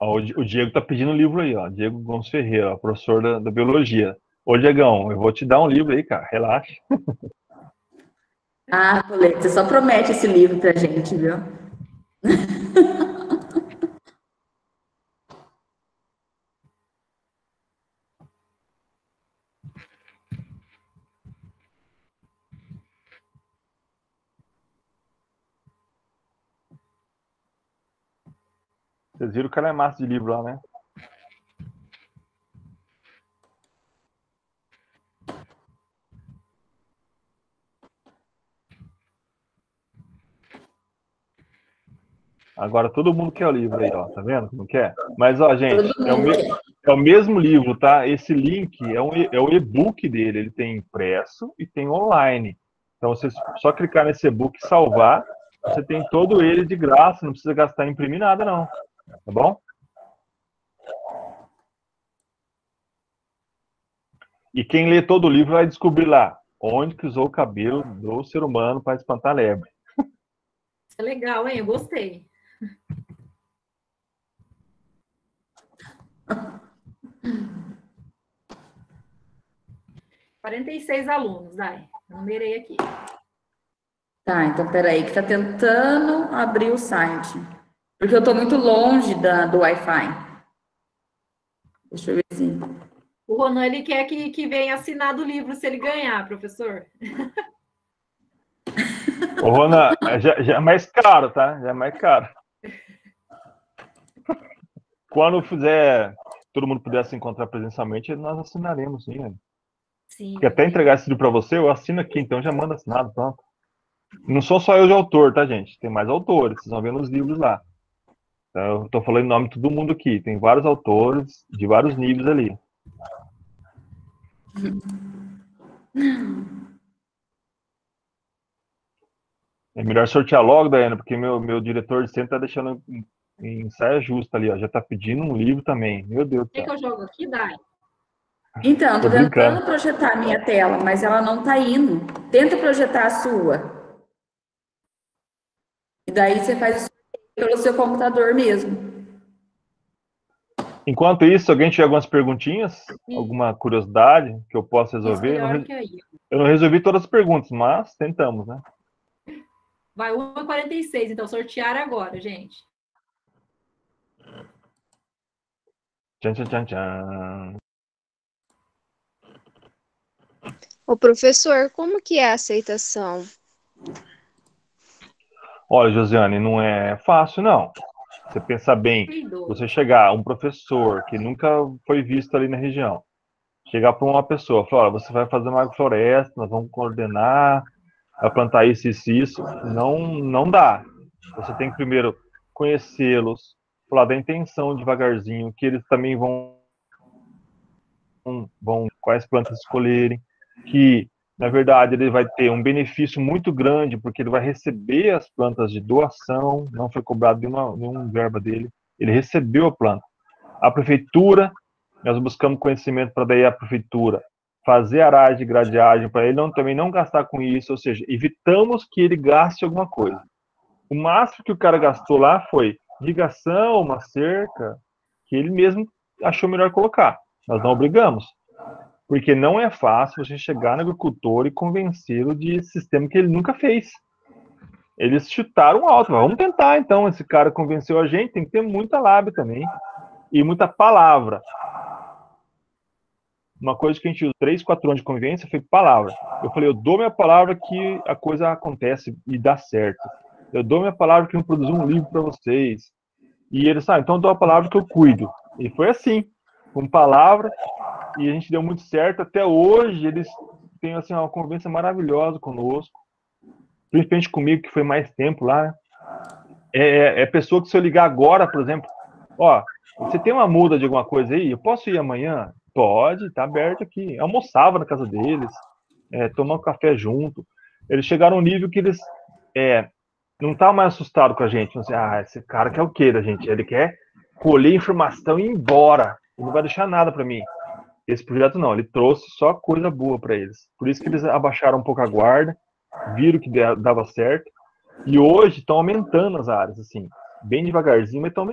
Ó, o Diego tá pedindo um livro aí, ó. Diego Gomes Ferreira, ó, professor da biologia. Ô, Diegão, eu vou te dar um livro aí, cara. Relaxa. Ah, Colete, você só promete esse livro pra gente, viu? Vocês viram que ela é massa de livro lá, né? Agora todo mundo quer o livro aí, ó. Tá vendo como que é? Mas, ó, gente, é o mesmo livro, tá? Esse link é o e-book dele. Ele tem impresso e tem online. Então, você só clicar nesse e-book e salvar, você tem todo ele de graça. Não precisa gastar em imprimir nada, não. Tá bom? E quem lê todo o livro vai descobrir lá onde que usou o cabelo do ser humano para espantar a lebre. Isso é legal, hein? Eu gostei. 46 alunos, Dai. Numerei aqui. Tá, então peraí, que tá tentando abrir o site. Porque eu tô muito longe do Wi-Fi. Deixa eu ver assim. O Ronan, ele quer que venha assinado o livro se ele ganhar, professor. Ô, Rona, já é mais caro, tá? Já é mais caro. Quando todo mundo puder se encontrar presencialmente, nós assinaremos, sim. Né? Sim. Porque até entregar esse livro para você, eu assino aqui, então já manda assinado, pronto. Não sou só eu de autor, tá, gente? Tem mais autores, vocês vão ver nos livros lá. Então, eu tô falando em nome de todo mundo aqui. Tem vários autores de vários níveis ali. É melhor sortear logo, Daiane, porque meu diretor de centro tá deixando em saia justa ali, ó. Já tá pedindo um livro também. Meu Deus do Quer céu. que eu jogo aqui, Dai? Então, Tô tô brincando. tentando projetar a minha tela, mas ela não tá indo. Tenta projetar a sua. E daí você faz isso pelo seu computador mesmo. Enquanto isso, alguém tiver algumas perguntinhas, alguma curiosidade que eu possa resolver? Melhor que aí. Eu não resolvi todas as perguntas, mas tentamos, né? Vai 1h46, então sortear agora, gente. Tchan, tchan, tchan, tchan. Ô, professor, como que é a aceitação? Olha, Josiane, não é fácil, não. Você pensar bem, você chegar, um professor que nunca foi visto ali na região, chegar para uma pessoa, falar, olha, você vai fazer uma agrofloresta, nós vamos coordenar, vai plantar isso, isso, isso. Não dá. Você tem que primeiro conhecê-los, falar da intenção devagarzinho, que eles também vão quais plantas escolherem, que na verdade ele vai ter um benefício muito grande, porque ele vai receber as plantas de doação, não foi cobrado nenhum verba dele, ele recebeu a planta. A prefeitura, nós buscamos conhecimento para daí a prefeitura fazer aragem de gradiagem, para ele também não gastar com isso, ou seja, evitamos que ele gaste alguma coisa. O máximo que o cara gastou lá foi irrigação, uma cerca, que ele mesmo achou melhor colocar. Nós não obrigamos. Porque não é fácil você chegar no agricultor e convencê-lo de sistema que ele nunca fez. Eles chutaram alto. Vamos tentar, então. Esse cara convenceu a gente, tem que ter muita lábia também. E muita palavra. Uma coisa que a gente usou 3, 4 anos de convivência foi palavra. Eu falei, eu dou minha palavra que a coisa acontece e dá certo. Eu dou minha palavra que eu vou produzir um livro para vocês. E eles, então eu dou a palavra que eu cuido. E foi assim, com palavra, e a gente deu muito certo. Até hoje, eles têm assim, uma convivência maravilhosa conosco. Principalmente comigo, que foi mais tempo lá. É pessoa que se eu ligar agora, por exemplo, ó, você tem uma muda de alguma coisa aí? Eu posso ir amanhã? Pode, tá aberto aqui. Almoçava na casa deles, tomar um café junto. Eles chegaram a um nível que eles não estavam mais assustados com a gente. Assim, esse cara quer o quê da gente? Ele quer colher informação e ir embora. Ele não vai deixar nada para mim. Esse projeto não, ele trouxe só coisa boa para eles. Por isso que eles abaixaram um pouco a guarda, viram que dava certo, e hoje estão aumentando as áreas, assim, bem devagarzinho, mas estão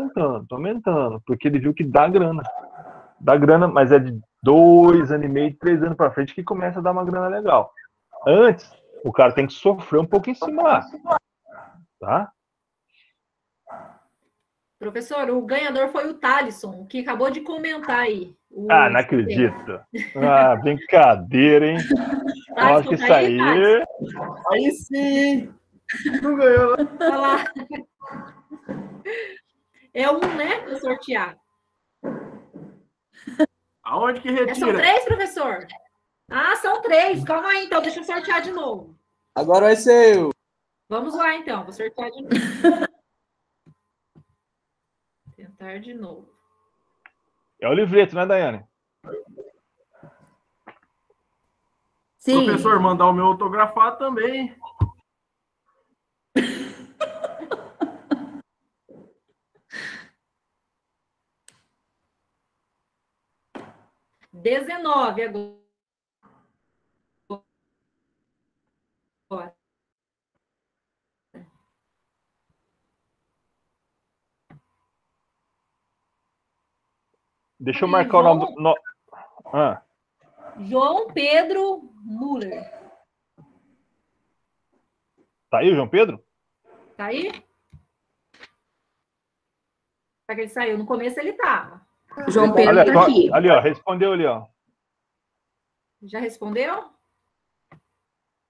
aumentando, porque ele viu que dá grana. Dá grana, mas é de 2 anos e meio, 3 anos para frente que começa a dar uma grana legal. Antes, o cara tem que sofrer um pouco em cima lá, tá? Professor, o ganhador foi o Thalisson, que acabou de comentar aí. Não acredito. Brincadeira, hein? Acho que isso aí... Aí sim! Não ganhou. Olha lá. É um, né, para sortear. Aonde que retira? São 3, professor? São 3. Calma aí, então. Deixa eu sortear de novo. Agora vai ser eu. Vamos lá, então. Vou sortear de novo. Tentar de novo. É o livreto, né, Daiane? Sim. Professor, mandar o meu autografado também. R$19 agora. Deixa eu marcar o nome do... João Pedro Muller. Saiu, João Pedro? Tá aí? Será que ele saiu? No começo ele tava. João Pedro Olha, tá aqui. ali, ó, respondeu ali, ó. Já respondeu?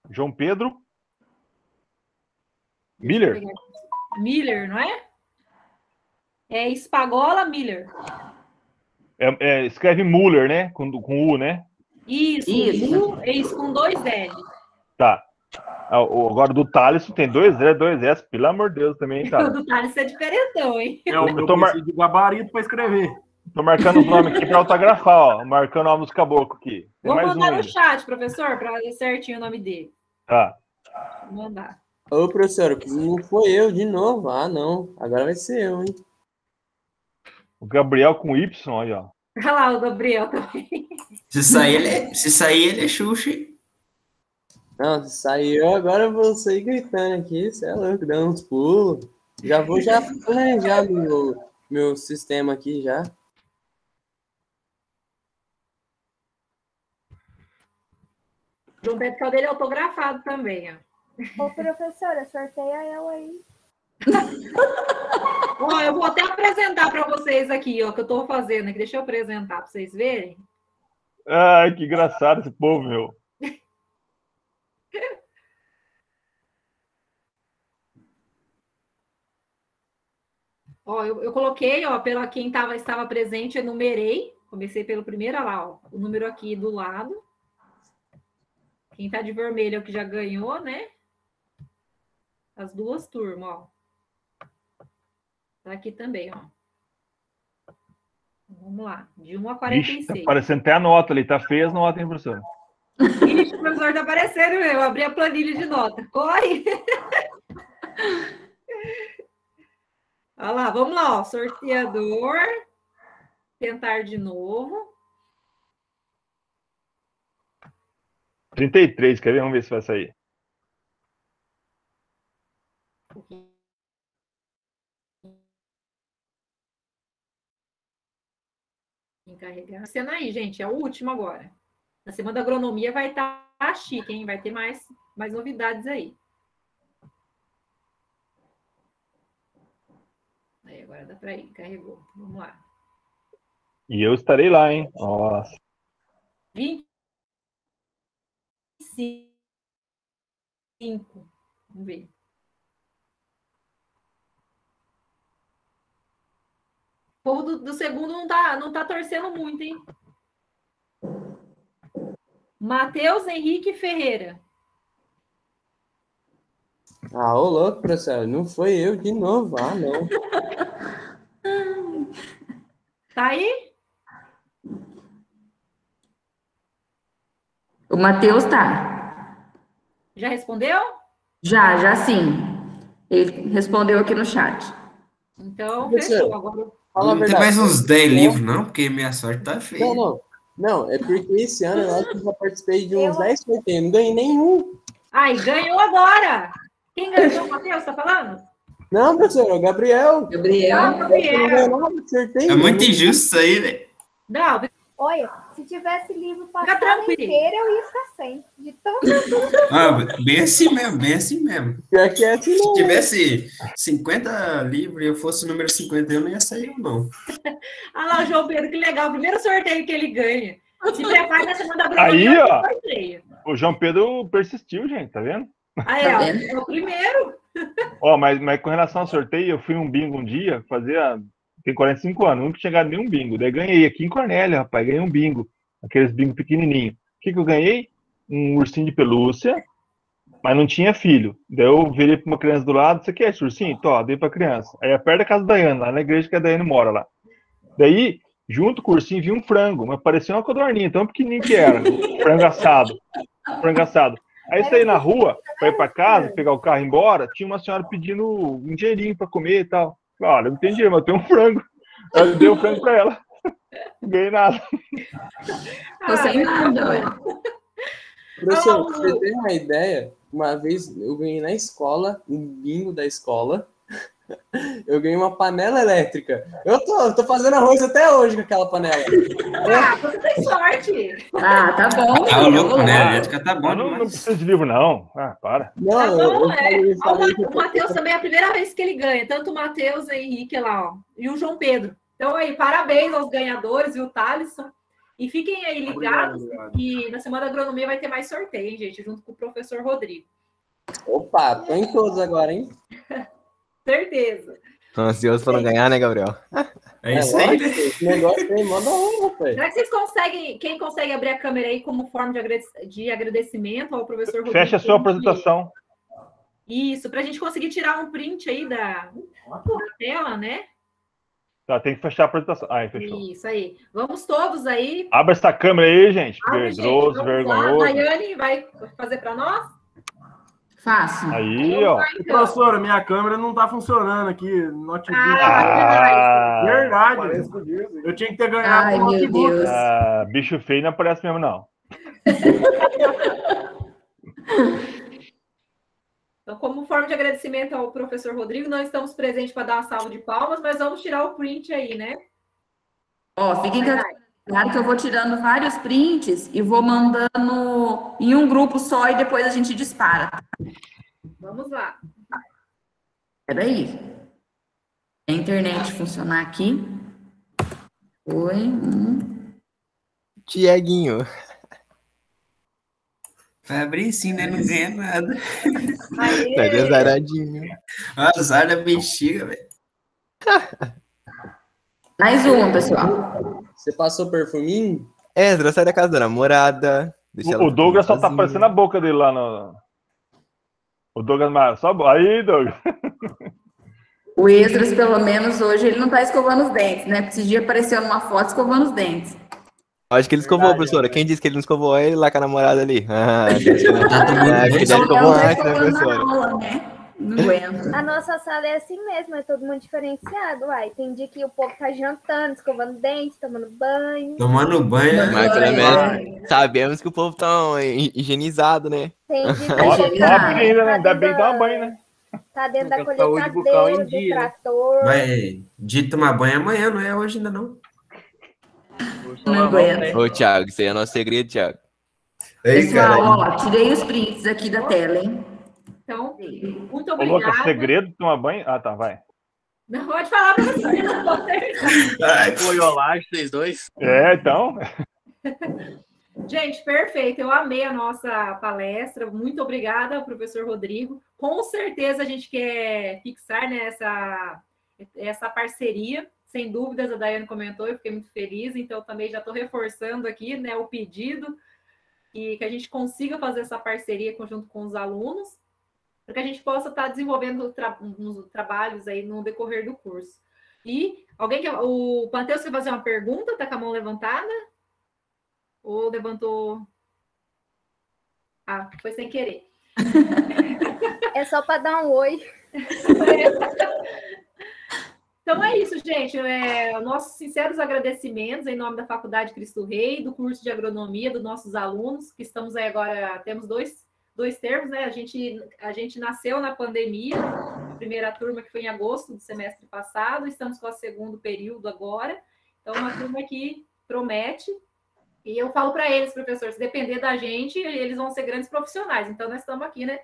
João Pedro Deixa eu Miller. pegar aqui. Miller, não é? É Espagola Miller. Escreve Muller, né? Com U, né? Isso. Isso com 2 L. Tá. Agora do Thales tem 2 L, 2 S, pelo amor de Deus também, O Thales. do Thales é diferentão, hein? Eu preciso de gabarito para escrever. Tô marcando os nomes aqui para autografar, ó. Marcando o nome dos caboclos aqui. Tem Vou mais mandar no ainda. chat, professor, para ver certinho o nome dele. Tá. Vou mandar. Ô, professor, não foi eu de novo. Ah, não. Agora vai ser eu, hein? O Gabriel com Y, aí, ó. Olha lá o Gabriel também. Se sair, ele é Xuxa. Não, se sair eu, agora eu vou sair gritando aqui. Você é louco, dando uns pulos. Já vou planejar meu sistema aqui já. João Pedro Caldeira é autografado também, ó. Ô, professora, sorteia eu aí. Ó, eu vou até apresentar para vocês aqui, ó, que eu estou fazendo aqui. Deixa eu apresentar para vocês verem. Ai, que engraçado esse povo, meu. Ó, eu coloquei, ó, pela quem estava presente, eu numerei. Comecei pelo primeiro, olha lá, ó, o número aqui do lado. Quem tá de vermelho é o que já ganhou, né? As 2 turmas, ó. Tá aqui também, ó. Vamos lá, de 1 a 46. Ixi, tá aparecendo até a nota ali, tá feia as notas, hein, professor? Ixi, o professor tá aparecendo, eu abri a planilha de nota. Corre! Olha lá, vamos lá, ó. Sorteador. Tentar de novo. 33, quer ver? Vamos ver se vai sair. Encarregar. Sendo aí, gente, é o último agora. Na semana da agronomia vai estar chique, hein? Vai ter mais novidades aí. Aí, agora dá para ir. Carregou. Vamos lá. E eu estarei lá, hein? Nossa. 25. Vamos ver. O povo do segundo não tá torcendo muito, hein? Matheus Henrique Ferreira. Ah, ô louco, professor. Não foi eu de novo. Ah, não. Tá aí? O Matheus tá. Já respondeu? Já sim. Ele respondeu aqui no chat. Então, Professor, fechou. Agora fala a Não tem verdade. mais uns 10 livros, não, porque minha sorte tá feia. Não, é porque esse ano eu acho que já participei de uns 10 sorteios, não ganhei nenhum. Ai, ganhou agora! Quem ganhou, Matheus, tá falando? Não, professor, é o Gabriel. Ah, Gabriel. É muito injusto isso aí, né? Não, Olha, se tivesse livro Fica passado tranquilo. inteiro, eu ia ficar sem. De tão Ah, bem assim mesmo, bem assim mesmo. Pior que é assim, Se não. tivesse 50 livros e eu fosse o número 50, eu não ia sair, não. Olha lá o João Pedro, que legal. O primeiro sorteio que ele ganha. Se prepare na semana da Aí, agronomia, ó. sorteio. O João Pedro persistiu, gente, tá vendo? Aí, ó, é o primeiro. Ó, mas com relação ao sorteio, eu fui um bingo um dia, tem 45 anos, nunca tinha ganhado nenhum bingo. Daí ganhei aqui em Cornélia, rapaz, ganhei um bingo. Aqueles bingo pequenininho. O que eu ganhei? Um ursinho de pelúcia, mas não tinha filho. Daí eu virei pra uma criança do lado, você quer esse ursinho? Tó, dei pra criança. Aí é perto da casa da Daiane, lá na igreja que a Daiane mora lá. Daí, junto com o ursinho, vi um frango, mas parecia uma codorninha, tão pequenininho que era. Frango assado. Frango assado. Aí saí na rua, pra ir pra casa, pegar o carro e ir embora, tinha uma senhora pedindo um dinheirinho pra comer e tal. Falei, olha, não tem dinheiro, mas eu tenho um frango. Aí eu dei o frango pra ela. Não ganhei nada. Tô sem nada, olha. Professor, pra você ter uma ideia, uma vez eu ganhei na escola, um bingo da escola, Eu ganhei uma panela elétrica. Eu tô fazendo arroz até hoje com aquela panela. Ah, você tem sorte. Ah, tá bom. Tá louco, né? A Ah, elétrica tá bom não demais. precisa de livro, não. Ah, para. Tá Não, bom, eu falei O Matheus também é a primeira vez que ele ganha. Tanto o Matheus, o Henrique lá, ó. E o João Pedro. Então aí, parabéns aos ganhadores e o Thalisson. E fiquem aí ligados que na Semana da Agronomia vai ter mais sorteio, hein, gente? Junto com o professor Rodrigo. Opa, tô em todos agora, hein? Certeza. Tô ansioso pra não ganhar, né, Gabriel? É isso aí, né? Esse negócio aí, manda um, rapaz. Será que vocês conseguem, quem consegue abrir a câmera aí como forma de agradecimento ao professor Rodrigo? Fecha a sua apresentação. Isso, para a gente conseguir tirar um print aí da tela, né? Tá, tem que fechar a apresentação. Aí, fechou. Isso aí. Vamos todos aí. Abre essa câmera aí, gente. Abre, gente. Medroso, Vamos lá. vergonhoso. Daiane vai fazer para nós? Faço. Aí, ó. Professora, minha câmera não tá funcionando aqui. Notebook. Verdade. Eu tinha que ter ganhado Ai, o meu notebook. Deus. Bicho feio não aparece mesmo, não. Então, como forma de agradecimento ao professor Rodrigo, não estamos presentes para dar uma salva de palmas, mas vamos tirar o print aí, né? Ó, fiquem claro que eu vou tirando vários prints e vou mandando em um grupo só e depois a gente dispara. Vamos lá. Peraí. A internet funcionar aqui. Oi. Tiaguinho. Vai abrir sim, né? Não ganha nada. Tá desaradinho. Azar da bexiga, velho. Mais uma, pessoal. Você passou perfuminho? Ezra, sai da casa da namorada. O Douglas só tá aparecendo a boca dele lá no... O Douglas, só... Aí, Douglas. O Esdras, pelo menos, hoje, ele não tá escovando os dentes, né? Porque esse dia apareceu numa foto escovando os dentes. Acho que ele escovou, professora. Quem disse que ele não escovou? Ele lá com a namorada ali. Ah, que ele Então, escovou tá antes, né, escovando na professora? aula, né? Não aguento. A nossa sala é assim mesmo, é todo mundo diferenciado. Uai, tem dia que o povo tá jantando, escovando dente, tomando banho. Tomando banho. Mas pelo menos sabemos que o povo tá higienizado, né? Tem dia que Ainda, né? Ainda bem tomar banho, né? tá dentro da Saúde bucal em colheitadeira, do dia. trator. Vai de tomar banho amanhã, não é hoje ainda não. Não aguento. Ô, Thiago, isso aí é nosso segredo, Thiago. Pessoal, ó, tirei os prints aqui da tela, hein? Então, muito Falou que é obrigada. segredo tomar banho? Ah, tá, vai. Não pode falar para você. Foi olá, vocês dois. É, então. Gente, perfeito. Eu amei a nossa palestra. Muito obrigada, professor Rodrigo. Com certeza a gente quer fixar, né, essa parceria. Sem dúvidas, a Daiane comentou, eu fiquei muito feliz. Então, também já estou reforçando aqui, né, o pedido e que a gente consiga fazer essa parceria junto com os alunos, para que a gente possa estar desenvolvendo uns trabalhos aí no decorrer do curso. E o Panteus quer fazer uma pergunta? Está com a mão levantada? Ou levantou? Ah, foi sem querer. É só para dar um oi. Então é isso, gente. Nossos sinceros agradecimentos em nome da Faculdade Cristo Rei, do curso de agronomia, dos nossos alunos, que estamos aí agora, temos dois termos, né? A gente nasceu na pandemia, a primeira turma que foi em agosto do semestre passado, estamos com o segundo período agora. Então, uma turma que promete. E eu falo para eles, professores, se depender da gente, eles vão ser grandes profissionais. Então, nós estamos aqui, né?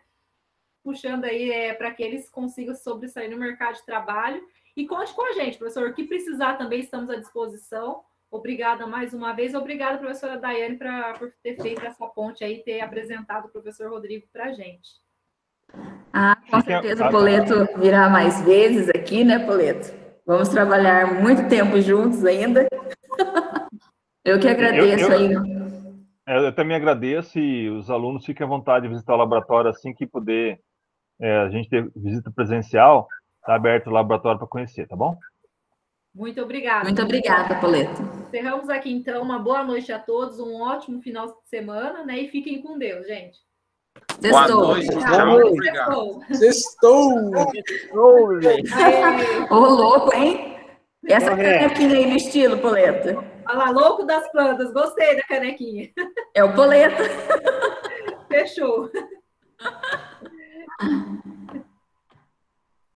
Puxando aí para que eles consigam sobressair no mercado de trabalho. E conte com a gente, professor. O que precisar também estamos à disposição. Obrigada mais uma vez. Obrigada, professora Daiane, por ter feito essa ponte aí, ter apresentado o professor Rodrigo para a gente. Ah, com certeza o Poleto virá mais vezes aqui, né, Poleto? Vamos trabalhar muito tempo juntos ainda. Eu que agradeço aí. Eu também agradeço e os alunos fiquem à vontade de visitar o laboratório assim que puder. A gente ter visita presencial, está aberto o laboratório para conhecer, tá bom? Muito obrigada. Muito obrigada, Poleto. Encerramos aqui, então, uma boa noite a todos, um ótimo final de semana, né? E fiquem com Deus, gente. Boa noite, tchau, obrigado. Sextou! Ô, louco, hein? Essa canequinha aí no estilo, Poleto. Olha lá, louco das plantas, gostei da canequinha. É o Poleto. Fechou.